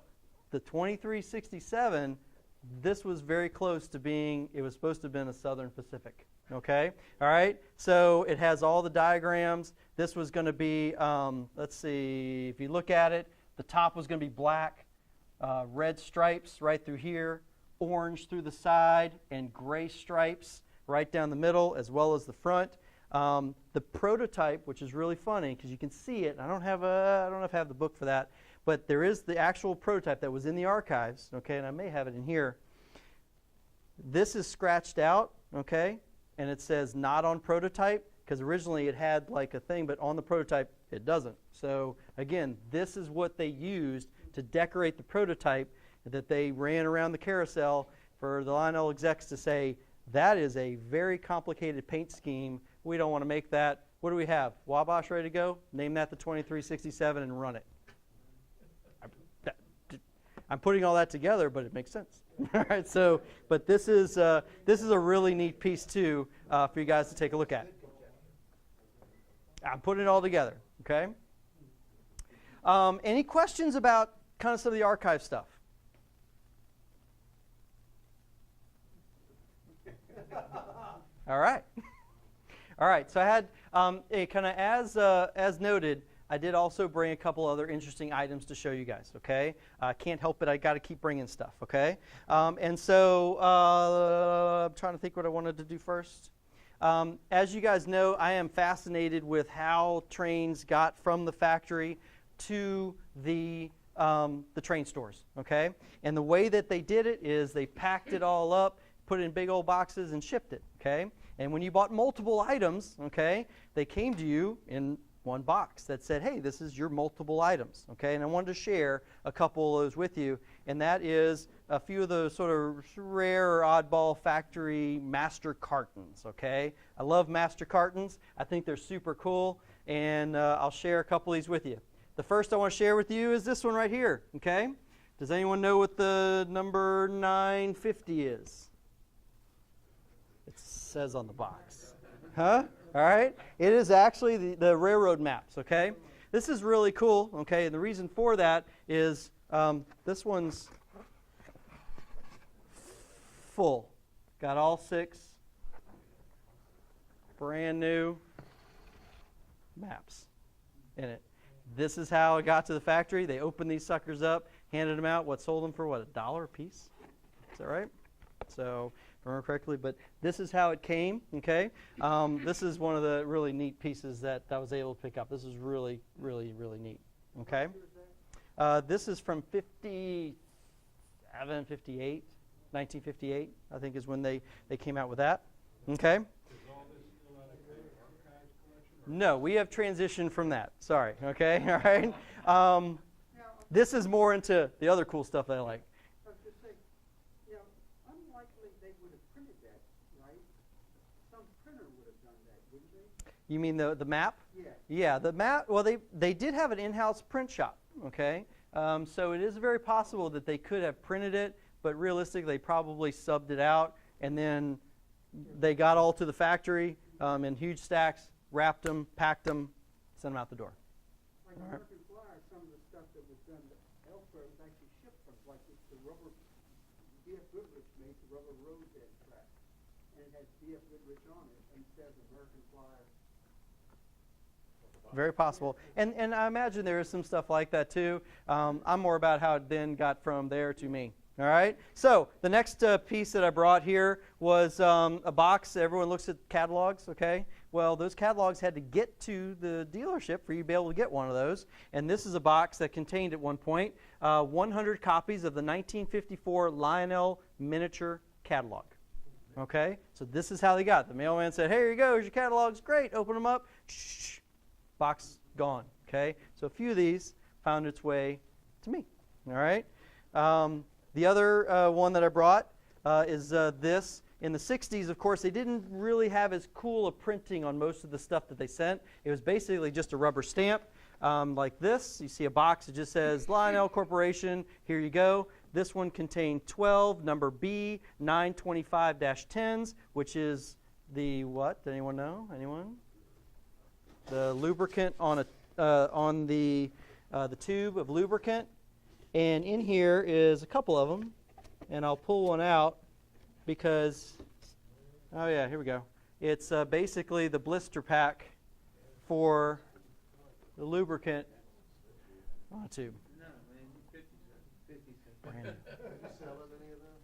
The 2367, this was very close to being, it was supposed to have been a Southern Pacific, okay? All right? So it has all the diagrams. This was going to be, let's see, if you look at it, the top was going to be black, red stripes right through here, orange through the side, and gray stripes right down the middle as well as the front. The prototype, which is really funny because you can see it. I don't know if I have the book for that, but there is the actual prototype that was in the archives, okay, and I may have it in here. This is scratched out, okay, and it says not on prototype because originally it had like a thing, but on the prototype it doesn't. So again, this is what they used to decorate the prototype that they ran around the carousel for the Lionel execs to say, that is a very complicated paint scheme. We don't want to make that. What do we have? Wabash ready to go? Name that the 2367 and run it. I'm putting all that together, but it makes sense. All right. So, but this is a really neat piece too for you guys to take a look at. I'm putting it all together. Okay. Any questions about kind of some of the archive stuff? All right. All right. So I had kind of as noted, I did also bring a couple other interesting items to show you guys. Okay. I can't help it. I got to keep bringing stuff. Okay. And so I'm trying to think what I wanted to do first. As you guys know, I am fascinated with how trains got from the factory to the train stores. Okay. And the way that they did it is they packed it all up, put it in big old boxes, and shipped it, okay? And when you bought multiple items, okay, they came to you in one box that said, hey, this is your multiple items, okay? And I wanted to share a couple of those with you, and that is a few of those sort of rare or oddball factory master cartons, okay? I love master cartons. I think they're super cool, and I'll share a couple of these with you. The first I want to share with you is this one right here, okay? Does anyone know what the number 950 is? It says on the box. Huh? All right. It is actually the railroad maps, okay? This is really cool, okay? And the reason for that is this one's full. Got all 6 brand new maps in it. This is how it got to the factory. They opened these suckers up, handed them out. Sold them for what, $1 a piece? Is that right? So, if I remember correctly, but this is how it came, okay? This is one of the really neat pieces that I was able to pick up. This is really, really, really neat, okay? This is from 1958, I think is when they came out with that, okay? No, we have transitioned from that. Sorry, okay? All right? This is more into the other cool stuff that I like. You mean the map? Yeah. Yeah, the map, well, they did have an in-house print shop, okay? So it is very possible that they could have printed it, but realistically, they probably subbed it out, and then they got all to the factory in huge stacks, wrapped them, packed them, sent them out the door. Like American Flyer, some of the stuff that was done elsewhere was actually shipped from, like the rubber, D.F. Goodrich made the rubber road bed track, and it has D.F. Goodrich on it, and it says American Flyer. Very possible. And I imagine there is some stuff like that too. I'm more about how it then got from there to me. All right? So the next piece that I brought here was a box. Everyone looks at catalogs, okay? Well, those catalogs had to get to the dealership for you to be able to get one of those. And this is a box that contained at one point 100 copies of the 1954 Lionel miniature catalog. Okay? So this is how they got it. The mailman said, hey, here you go. Here's your catalogs. Great. Open them up. Shh. Box gone. Okay? So a few of these found its way to me. All right? The other one that I brought is this. In the 60s, of course, they didn't really have as cool a printing on most of the stuff that they sent. It was basically just a rubber stamp like this. You see a box that just says Lionel Corporation. Here you go. This one contained 12 number B 925-10s, which is the what? Does anyone know? Anyone? The lubricant on the tube of lubricant. And in here is a couple of them, and I'll pull one out because, oh yeah, here we go. It's basically the blister pack for the lubricant on a tube. No, man, 50 cents. Brand new. Are you selling any of them?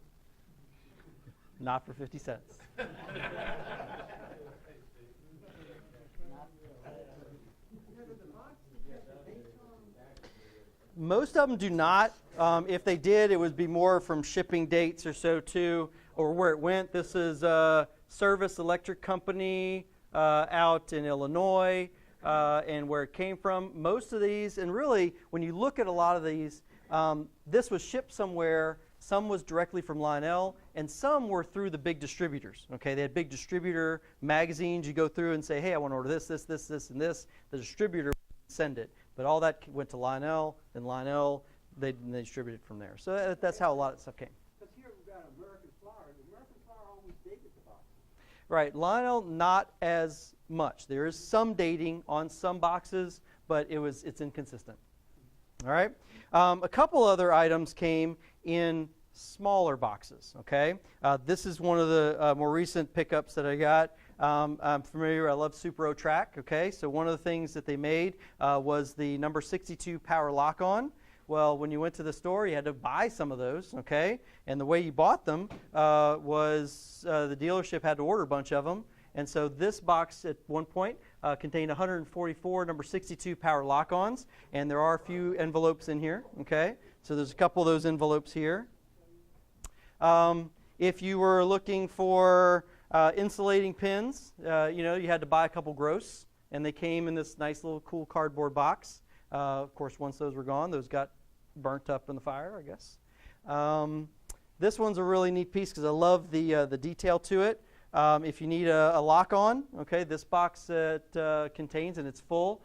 Not for 50 cents. Most of them do not. If they did, it would be more from shipping dates or so too, or where it went. This is Service Electric Company out in Illinois, and where it came from. Most of these, and really, when you look at a lot of these, this was shipped somewhere. Some was directly from Lionel, and some were through the big distributors. Okay, they had big distributor magazines. You go through and say, hey, I want to order this, this, this, this, and this. The distributor would send it. But all that went to Lionel, and Lionel, they distributed from there. So that's how a lot of stuff came. Because here we've got American Flyer. American Flyer always dated the boxes. Right, Lionel, not as much. There is some dating on some boxes, but it's inconsistent. All right, a couple other items came in smaller boxes. Okay, this is one of the more recent pickups that I got. I'm familiar. I love Super Track. Okay, so one of the things that they made was the number 62 power lock-on. Well, when you went to the store, you had to buy some of those. Okay, and the way you bought them was the dealership had to order a bunch of them. And so this box at one point contained 144 number 62 power lock-ons, and there are a few envelopes in here. Okay, so there's a couple of those envelopes here. If you were looking for insulating pins, you had to buy a couple gross, and they came in this nice little cool cardboard box. Of course, once those were gone, those got burnt up in the fire, I guess. This one's a really neat piece because I love the detail to it. If you need a lock-on, okay, this box contains, and it's full,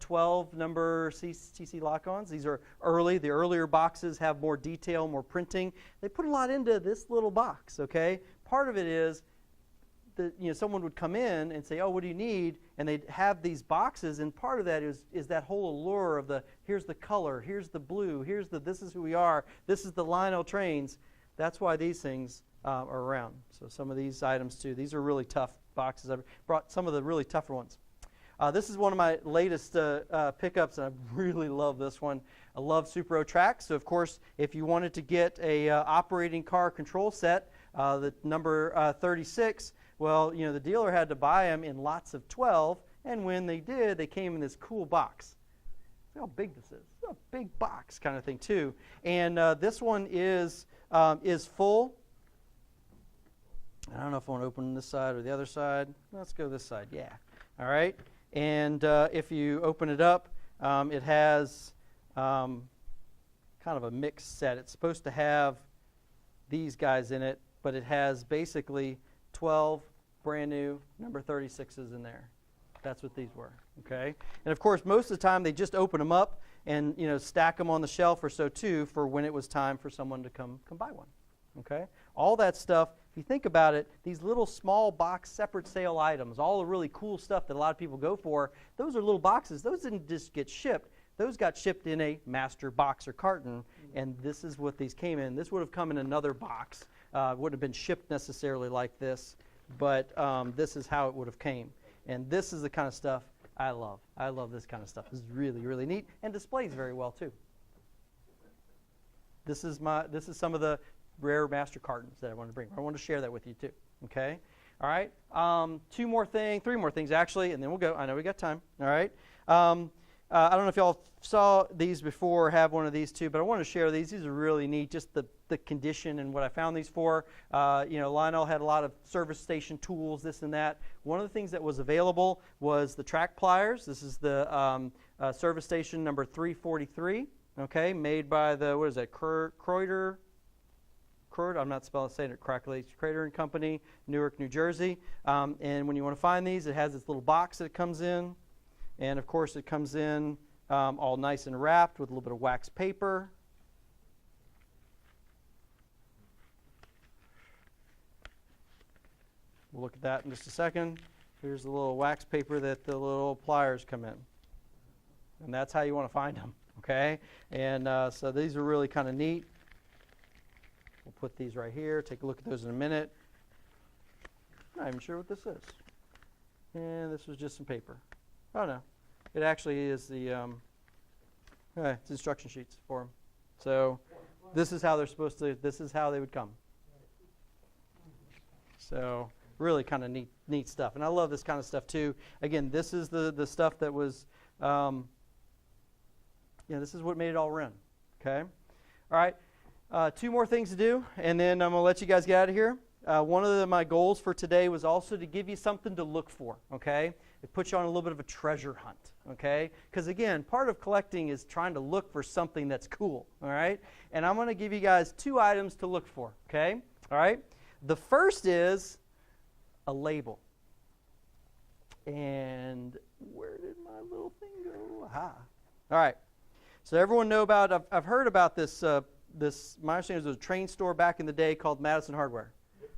12 number TC lock-ons. These are early. The earlier boxes have more detail, more printing. They put a lot into this little box, okay? Part of it is that someone would come in and say, oh, what do you need? And they'd have these boxes, and part of that is that whole allure of here's the color, here's the blue, this is who we are, this is the Lionel trains. That's why these things are around. So some of these items too. These are really tough boxes. I've brought some of the really tougher ones. This is one of my latest pickups, and I really love this one. I love Super Track. So of course, if you wanted to get a operating car control set, the number 36, well, the dealer had to buy them in lots of 12, and when they did, they came in this cool box. Look how big this is. It's a big box kind of thing too. And this one is full. I don't know if I want to open this side or the other side. Let's go this side. Yeah. All right. And if you open it up, it has kind of a mixed set. It's supposed to have these guys in it, but it has basically 12 brand new number 36s in there. That's what these were, okay? And of course, most of the time they just open them up and, you know, stack them on the shelf or so too for when it was time for someone to come buy one, okay? All that stuff, if you think about it, these little small box separate sale items, all the really cool stuff that a lot of people go for, those are little boxes. Those didn't just get shipped. Those got shipped in a master box or carton, and this is what these came in. This would have come in another box. Wouldn't have been shipped necessarily like this, but this is how it would have came. And this is the kind of stuff I love. I love this kind of stuff. This is really, really neat and displays very well too. This is some of the rare master cartons that I want to bring. I want to share that with you too. Okay? All right? Three more things actually, and then we'll go. I know we got time. All right? I don't know if y'all saw these before or have one of these too, but I want to share these. These are really neat, just the condition and what I found these for. You know, Lionel had a lot of service station tools, this and that. One of the things that was available was the track pliers. This is the service station number 343, okay, made by the, what is that, Croyder, I'm not saying it correctly, it's Croyder & Company, Newark, New Jersey. And when you want to find these, it has this little box that it comes in. And of course, it comes in all nice and wrapped with a little bit of wax paper. We'll look at that in just a second. Here's the little wax paper that the little pliers come in. And that's how you want to find them, okay? And so these are really kind of neat. We'll put these right here. Take a look at those in a minute. I'm not even sure what this is. And this was just some paper. Oh, no. It actually is the it's instruction sheets for them. So this is how they're supposed to, this is how they would come. So really kind of neat stuff. And I love this kind of stuff too. Again, this is the stuff that was, this is what made it all run. Okay? All right. 2 more things to do, and then I'm going to let you guys get out of here. One of my goals for today was also to give you something to look for, okay? It puts you on a little bit of a treasure hunt, okay? Because again, part of collecting is trying to look for something that's cool, all right? And I'm going to give you guys 2 items to look for, okay? All right? The first is a label. And where did my little thing go? Aha. All right. So everyone know about, I've heard about this, my understanding is there was a train store back in the day called Madison Hardware.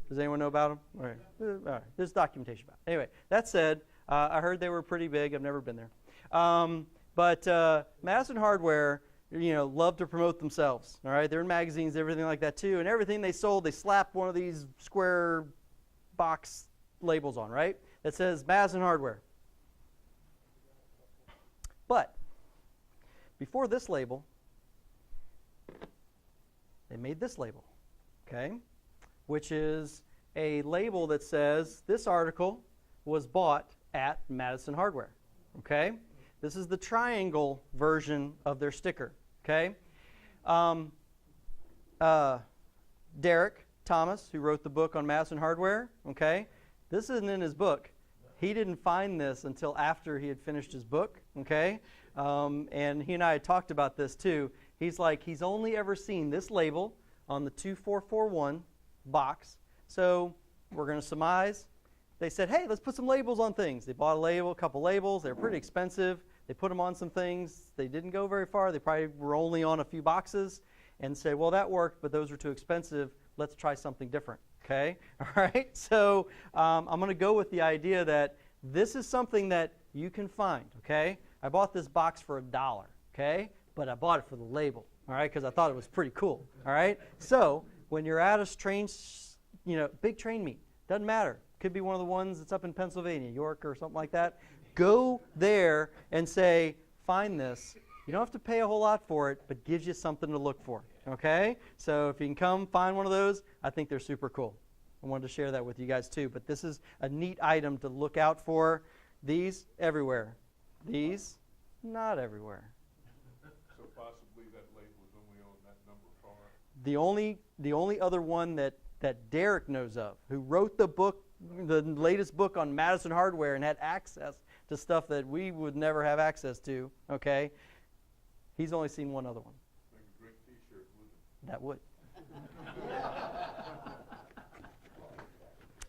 Does anyone know about them? All right. All right. There's documentation about it. Anyway, that said, I heard they were pretty big. I've never been there. But Madison Hardware, love to promote themselves. All right. They're in magazines, everything like that too. And everything they sold, they slapped one of these square box labels on, right? That says Madison Hardware. But before this label, they made this label, okay? Which is a label that says this article was bought at Madison Hardware, okay? This is the triangle version of their sticker, okay? Derek Thomas, who wrote the book on Madison Hardware, okay? This isn't in his book. He didn't find this until after he had finished his book, okay? And he and I had talked about this too. He's like, he's only ever seen this label on the 2441 box. So we're going to surmise. They said, hey, let's put some labels on things. They bought a couple labels. They were pretty expensive. They put them on some things. They didn't go very far. They probably were only on a few boxes and said, well, that worked, but those were too expensive. Let's try something different. Okay? All right? So I'm going to go with the idea that this is something that you can find. Okay? I bought this box for $1. Okay? But I bought it for the label. All right? Because I thought it was pretty cool. All right? So when you're at a train, big train meet, doesn't matter. Could be one of the ones that's up in Pennsylvania, York or something like that. Go there and say, find this. You don't have to pay a whole lot for it, but gives you something to look for. Okay? So if you can come find one of those, I think they're super cool. I wanted to share that with you guys too. But this is a neat item to look out for. These, everywhere. These, not everywhere. So possibly that label is only on that number car? The only other one that Derek knows of, who wrote the book, the latest book on Madison Hardware and had access to stuff that we would never have access to, okay? He's only seen one other one. Make a great T-shirt, wouldn't it? That would.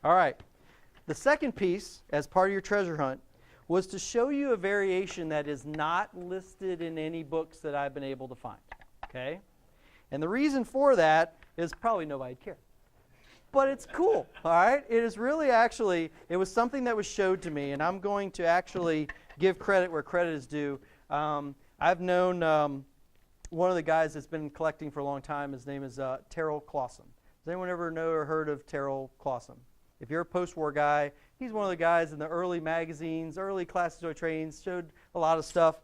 All right. The second piece, as part of your treasure hunt, was to show you a variation that is not listed in any books that I've been able to find. Okay? And the reason for that is probably nobody'd care. But it's cool, all right? It is really actually, it was something that was showed to me, and I'm going to actually give credit where credit is due. I've known one of the guys that's been collecting for a long time. His name is Terrell Clausen. Does anyone ever know or heard of Terrell Clausen? If you're a post-war guy, he's one of the guys in the early magazines, early classic toy trains, showed a lot of stuff.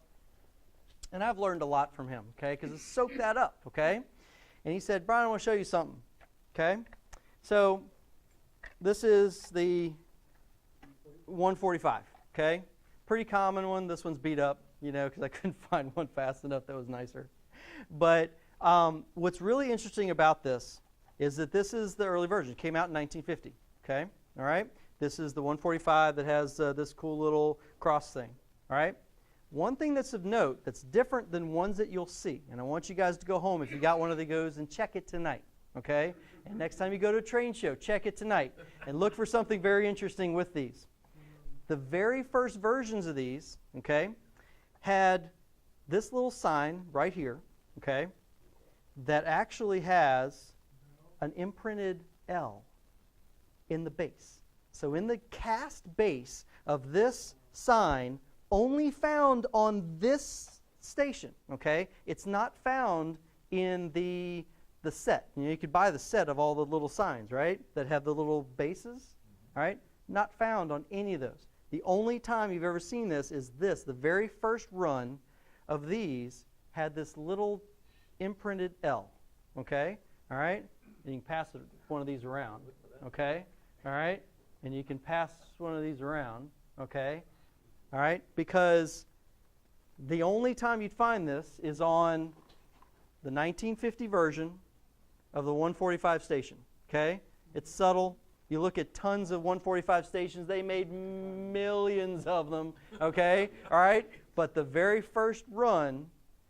And I've learned a lot from him, okay, because I soaked that up, okay? And he said, Brian, I want to show you something, okay? So this is the 145, okay? Pretty common one. This one's beat up, you know, because I couldn't find one fast enough that was nicer. But what's really interesting about this is that this is the early version. It came out in 1950, okay? All right? This is the 145 that has this cool little cross thing, all right? One thing that's of note that's different than ones that you'll see, and I want you guys to go home if you got one of those and check it tonight, okay? And next time you go to a train show, check it tonight and look for something very interesting with these. The very first versions of these, okay, had this little sign right here, okay, that actually has an imprinted L in the base. So in the cast base of this sign, only found on this station, okay? It's not found in the set. You know, you could buy the set of all the little signs, right, that have the little bases, all right? Not found on any of those. The only time you've ever seen this is this. The very first run of these had this little imprinted L, okay? All right? And you can pass one of these around, okay? All right? And you can pass one of these around, okay? All right? Because the only time you'd find this is on the 1950 version of the 145 station, okay? It's subtle. You look at tons of 145 stations, they made millions of them, okay? All right? But the very first run,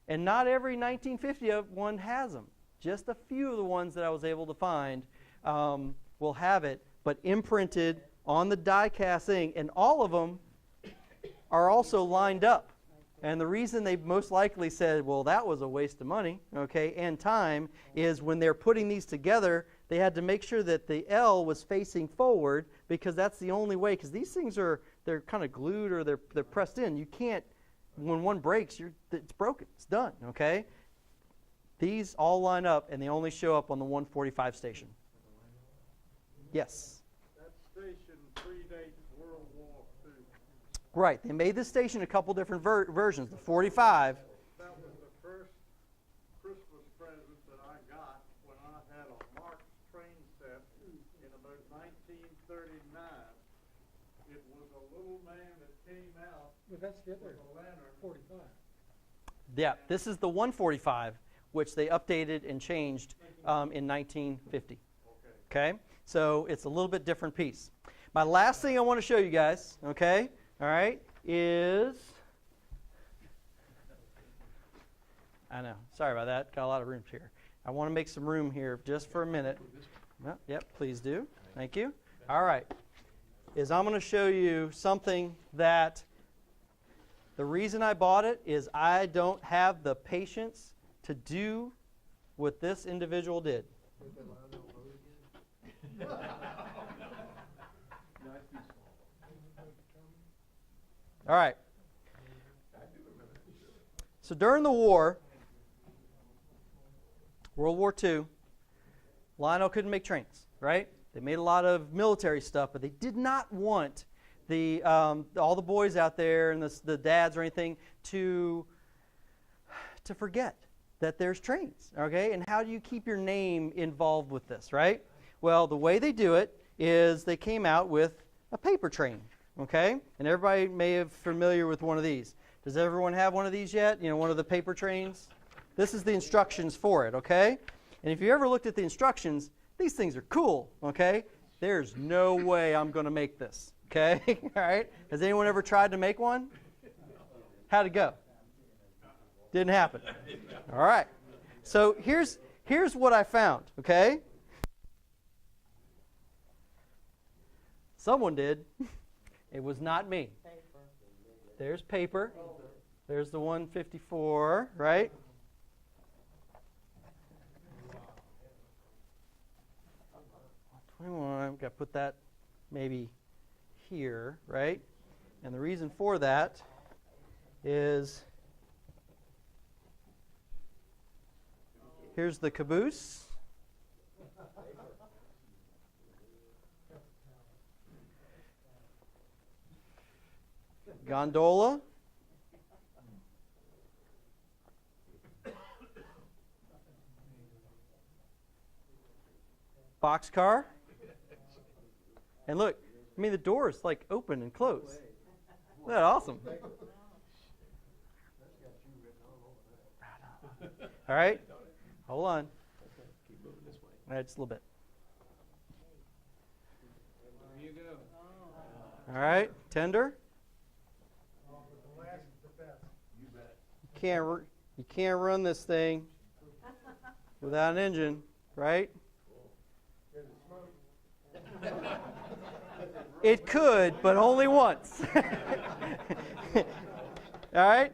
and not every 1950 one has them. Just a few of the ones that I was able to find will have it, but imprinted on the die cast thing, and all of them are also lined up. And the reason they most likely said, well, that was a waste of money, okay, and time, is when they're putting these together, they had to make sure that the L was facing forward, because that's the only way, because these things they're kind of glued or they're pressed in. You can't, when one breaks, it's broken. It's done, okay? These all line up, and they only show up on the 145 station. Yes? That station predates World War II. Right. They made this station a couple different versions. The 45. That was the first Christmas present that I got when I had a Marx train set in about 1939. It was a little man that came out But that's the other with a lantern. 45. Yeah, this is the 145, which they updated and changed in 1950. Okay? So it's a little bit different piece. My last thing I want to show you guys, okay, all right, is, I know, sorry about that, got a lot of room here. I want to make some room here just for a minute. Yep, please do. Thank you. All right, is I'm going to show you something that the reason I bought it is I don't have the patience to do what this individual did. All right. So during the war, World War II, Lionel couldn't make trains, right? They made a lot of military stuff, but they did not want all the boys out there and the dads or anything to forget that there's trains, okay? And how do you keep your name involved with this, right? Well, the way they do it is they came out with a paper train, okay? And everybody may be familiar with one of these. Does everyone have one of these yet? You know, one of the paper trains? This is the instructions for it, okay? And if you ever looked at the instructions, these things are cool, okay? There's no way I'm going to make this, okay? All right? Has anyone ever tried to make one? How'd it go? Didn't happen. All right. So here's what I found, okay? Someone did. It was not me. There's paper. There's the 154, right? I've got to put that maybe here, right? And the reason for that is here's the caboose. Gondola. Boxcar. And look, I mean, the doors like open and close. Isn't that awesome? All right. Hold on. All right, just a little bit. There you go. All right, tender. You can't run this thing without an engine, right? It could, but only once. All right?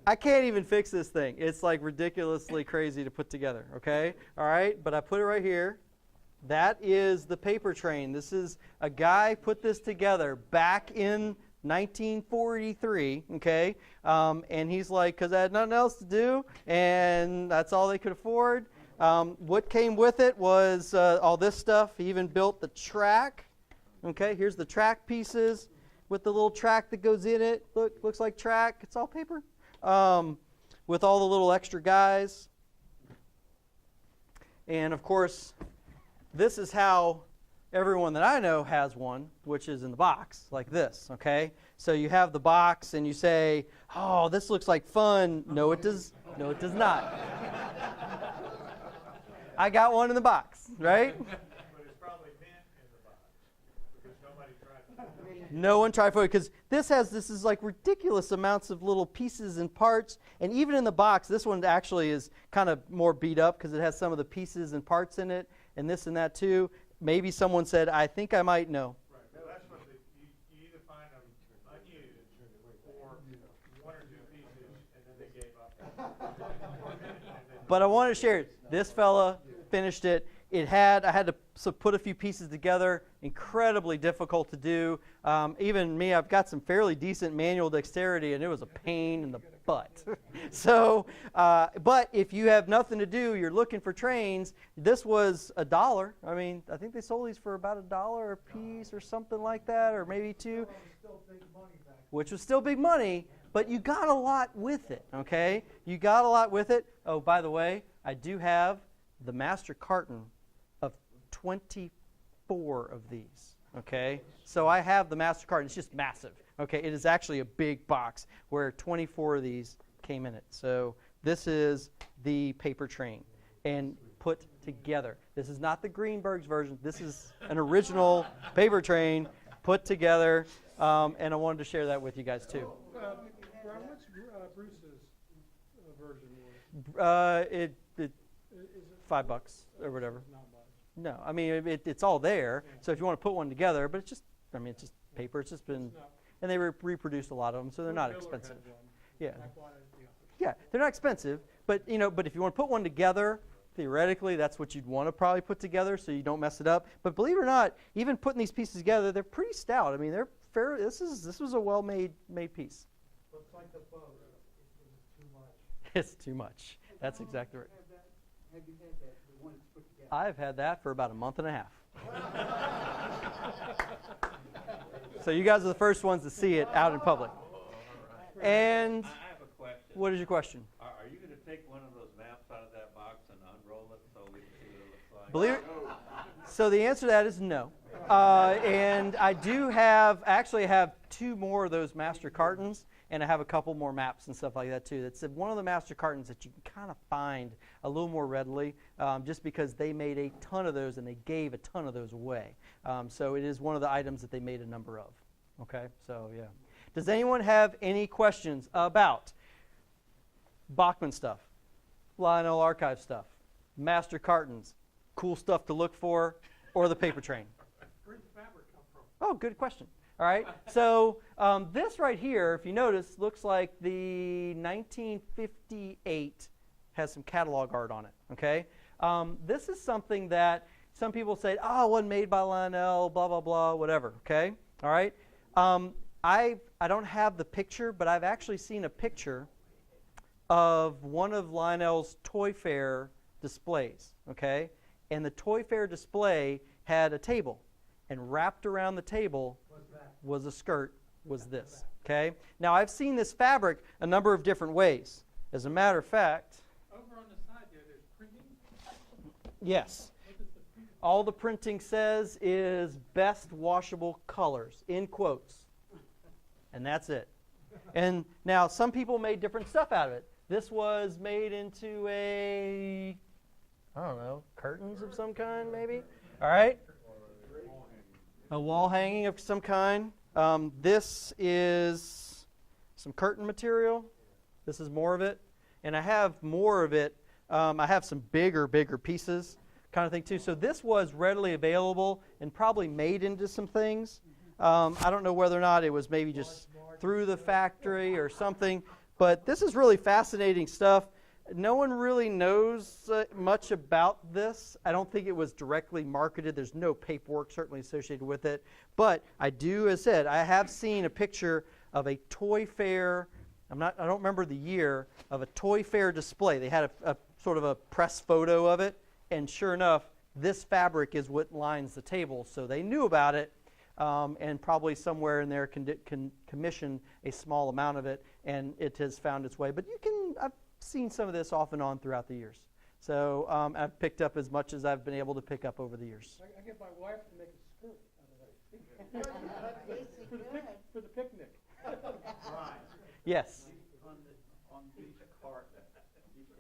I can't even fix this thing. It's like ridiculously crazy to put together, okay? All right, but I put it right here. That is the paper train. This is a guy put this together back in 1943, okay? And he's like, because I had nothing else to do, and that's all they could afford. What came with it was all this stuff. He even built the track. Okay, here's the track pieces with the little track that goes in it. Look, looks like track. It's all paper. With all the little extra guys. And of course, this is how everyone that I know has one, which is in the box, like this, okay? So you have the box and you say, oh, this looks like fun. No, it does not. I got one in the box, right? But it's probably meant in the box, because nobody tried to. No one tried for it, because this is like ridiculous amounts of little pieces and parts, and even in the box, this one actually is kind of more beat up because it has some of the pieces and parts in it, and this and that too. Maybe someone said, I think I might know. Right, well, that's what you either find them unused, or one or two pieces, and then they gave up. But I wanted to share it. This fella finished it. I had to put a few pieces together. Incredibly difficult to do. Even me, I've got some fairly decent manual dexterity, and it was a pain in the butt. So, but if you have nothing to do, you're looking for trains. This was $1. I mean, I think they sold these for about $1 a piece or something like that, or maybe $2. Which was still big money. But you got a lot with it, okay? You got a lot with it. Oh, by the way, I do have the master carton of 24 of these, okay? So I have the master carton. It's just massive, okay? It is actually a big box where 24 of these came in it. So this is the paper train and put together. This is not the Greenberg's version. This is an original paper train put together, and I wanted to share that with you guys too. Brian, what's Bruce's version? It $5 or whatever. Not much. No, I mean it's all there. So if you want to put one together, but it's just paper. It's just been, and they reproduced a lot of them, so they're not expensive. Yeah, yeah, they're not expensive, but but if you want to put one together, theoretically that's what you'd want to probably put together, so you don't mess it up. But believe it or not, even putting these pieces together, they're pretty stout. I mean, they're fair. This was a well-made piece. Looks like the boat. It's too much. It's too much. That's exactly right. Have you had that, the one that's put together? I've had that for about a month and a half. So you guys are the first ones to see it out in public. And I have a question. what is your question? Are you going to take one of those maps out of that box and unroll it so we can see what it looks like? Believe it. So the answer to that is no. And I do actually have 2 more of those master cartons, and I have a couple more maps and stuff like that too. That's one of the master cartons that you can kind of find a little more readily, just because they made a ton of those and they gave a ton of those away. So it is one of the items that they made a number of. Okay, so yeah. Does anyone have any questions about Bachman stuff, Lionel archive stuff, master cartons, cool stuff to look for, or the paper train? Where'd the fabric come from? Oh, good question. All right, so this right here, if you notice, looks like the 1958 has some catalog art on it, okay? This is something that some people say, oh, it wasn't made by Lionel, blah, blah, blah, whatever, okay? All right? I don't have the picture, but I've actually seen a picture of one of Lionel's Toy Fair displays, okay? And the Toy Fair display had a table, and wrapped around the table was a skirt, was this, okay? Now, I've seen this fabric a number of different ways. As a matter of fact, Over on the side there, there's printing. yes. All the printing says is best washable colors, in quotes. And that's it. And now, some people made different stuff out of it. This was made into I don't know, curtains of some kind, maybe? All right? A wall hanging of some kind. This is some curtain material. This is more of it. And I have more of it. I have some bigger pieces kind of thing too. So this was readily available and probably made into some things. I don't know whether or not it was maybe just through the factory or something. But this is really fascinating stuff. No one really knows much about this. I don't think it was directly marketed. There's no paperwork certainly associated with it. But I do, as I said, I have seen a picture of a toy fair. I don't remember the year, of a toy fair display. They had a sort of a press photo of it. And sure enough, this fabric is what lines the table. So they knew about it. And probably somewhere in there can commission a small amount of it, and it has found its way. But I've seen some of this off and on throughout the years. So I've picked up as much as I've been able to pick up over the years. I get my wife to make a skirt out of it. For the picnic. Right. Yes. On these cartons,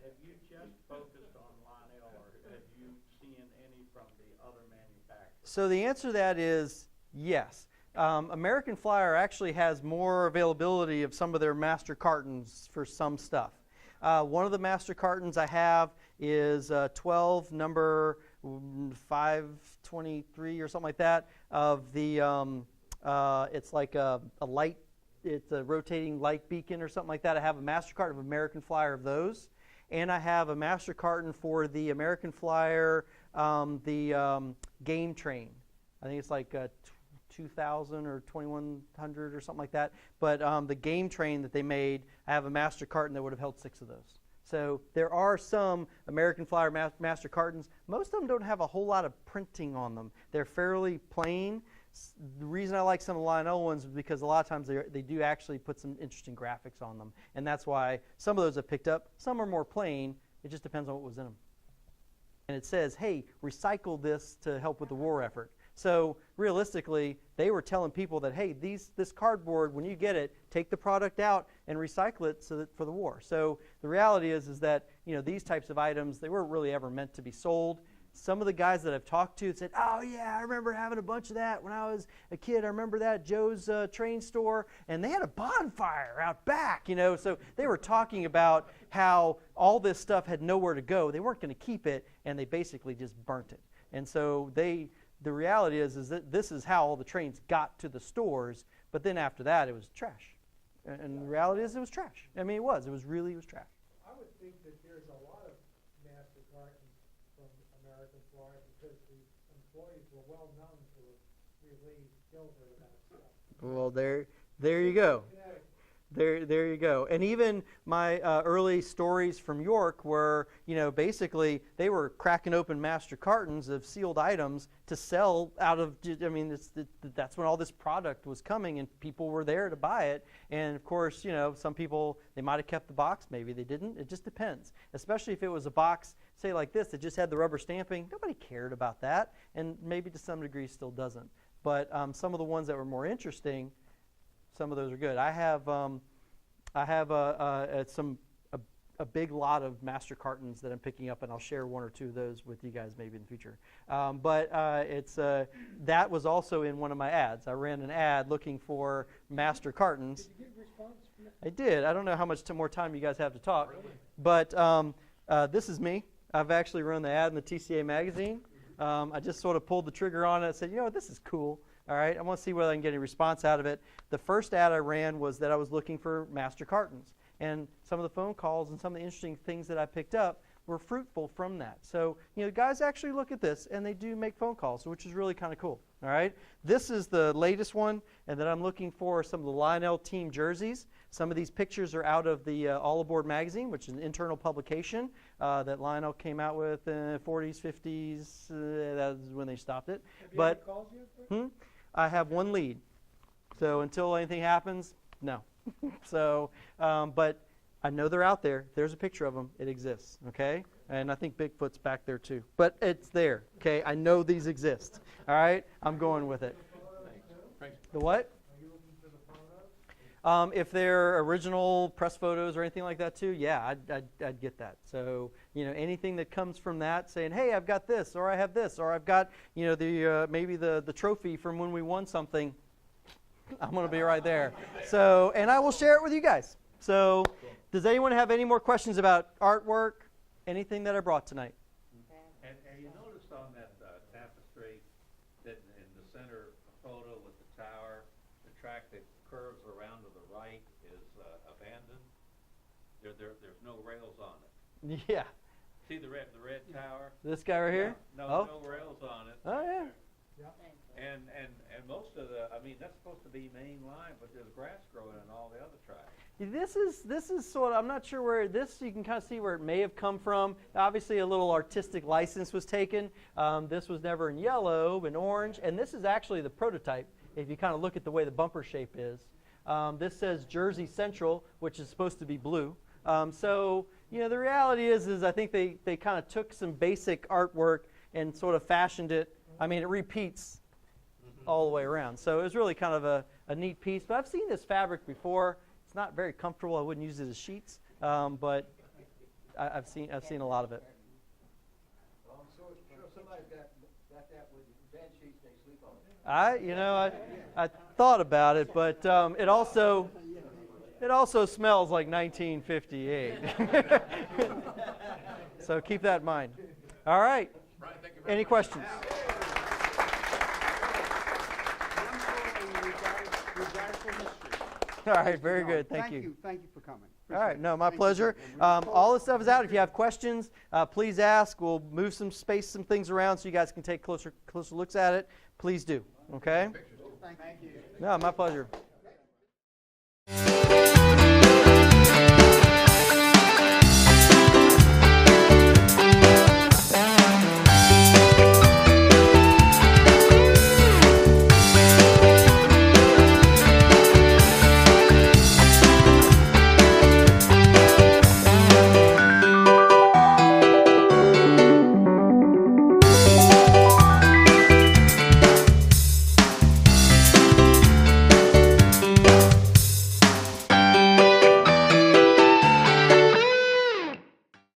have you just focused on Lionel, or have you seen any from the other manufacturers? So the answer to that is yes. American Flyer actually has more availability of some of their master cartons for some stuff. One of the master cartons I have is 12, number 523 or something like that, of the, it's like a light, it's a rotating light beacon or something like that. I have a master carton of American Flyer of those. And I have a master carton for the American Flyer, game train. I think it's like 2,000 or 2,100 or something like that. But the game train that they made, I have a master carton that would have held 6 of those. So there are some American Flyer master cartons. Most of them don't have a whole lot of printing on them. They're fairly plain. The reason I like some of the Lionel ones is because a lot of times they do actually put some interesting graphics on them. And that's why some of those I've picked up. Some are more plain. It just depends on what was in them. And it says, hey, recycle this to help with the war effort. So realistically, they were telling people that, hey, this cardboard, when you get it, take the product out and recycle it for the war. So the reality is that these types of items, they weren't really ever meant to be sold. Some of the guys that I've talked to said, oh, yeah, I remember having a bunch of that when I was a kid. I remember that, Joe's train store, and they had a bonfire out back, So they were talking about how all this stuff had nowhere to go. They weren't going to keep it, and they basically just burnt it. And so the reality is that this is how all the trains got to the stores, but then after that, it was trash. And the reality is it was trash. I mean, it was really trash. I would think that there's a lot of master cartons from American Flyer because the employees were well known to relieve silver and that stuff. Well, there you go. There you go. And even my early stories from York were, basically they were cracking open master cartons of sealed items to sell out of, that's when all this product was coming and people were there to buy it. And of course, some people, they might have kept the box, maybe they didn't. It just depends. Especially if it was a box, say like this, that just had the rubber stamping. Nobody cared about that. And maybe to some degree still doesn't. But some of the ones that were more interesting, some of those are good. I have a big lot of master cartons that I'm picking up, and I'll share one or two of those with you guys maybe in the future. But that was also in one of my ads. I ran an ad looking for master cartons. Did you get a response from that? I did. I don't know how much more time you guys have to talk. Really? But this is me. I've actually run the ad in the TCA magazine. I just sort of pulled the trigger on it and said, this is cool. All right, I want to see whether I can get any response out of it. The first ad I ran was that I was looking for master cartons. And some of the phone calls and some of the interesting things that I picked up were fruitful from that. So, guys actually look at this, and they do make phone calls, which is really kind of cool. All right, this is the latest one, and then I'm looking for some of the Lionel team jerseys. Some of these pictures are out of the All Aboard magazine, which is an internal publication that Lionel came out with in the 40s, 50s. That was when they stopped it. But I have one lead. So until anything happens, no. So, but I know they're out there. There's a picture of them. It exists, okay? And I think Bigfoot's back there too. But it's there, okay? I know these exist, all right? I'm going with it. The what? If they're original press photos or anything like that too, yeah, I'd get that. So, anything that comes from that saying, hey, I've got this, or I have this, or I've got, maybe the trophy from when we won something, I'm going to be right there. So, and I will share it with you guys. So, does anyone have any more questions about artwork, anything that I brought tonight? And you noticed on that tapestry that in the center photo with the tower, the track that curves around to the right is abandoned. There's no rails on it. Yeah. See the red tower? This guy right here? No, Oh. no rails on it. Oh, yeah. And most of that's supposed to be main line, but there's grass growing in all the other tracks. This is sort of, I'm not sure where this, you can kind of see where it may have come from. Obviously a little artistic license was taken. This was never in yellow, but orange, and this is actually the prototype if you kind of look at the way the bumper shape is. This says Jersey Central, which is supposed to be blue. So, the reality is I think they kind of took some basic artwork and sort of fashioned it. I mean, it repeats all the way around. So it was really kind of a neat piece. But I've seen this fabric before. It's not very comfortable. I wouldn't use it as sheets, but I've seen a lot of it. So somebody's got that with bed sheets they sleep on. I thought about it, but it also smells like 1958. So keep that in mind. All right. Any questions? All right, very good. Thank you. Thank you for coming. All right, no, my pleasure. All this stuff is out. If you have questions, please ask. We'll move some things around so you guys can take closer looks at it. Please do. Okay? Thank you. No, my pleasure.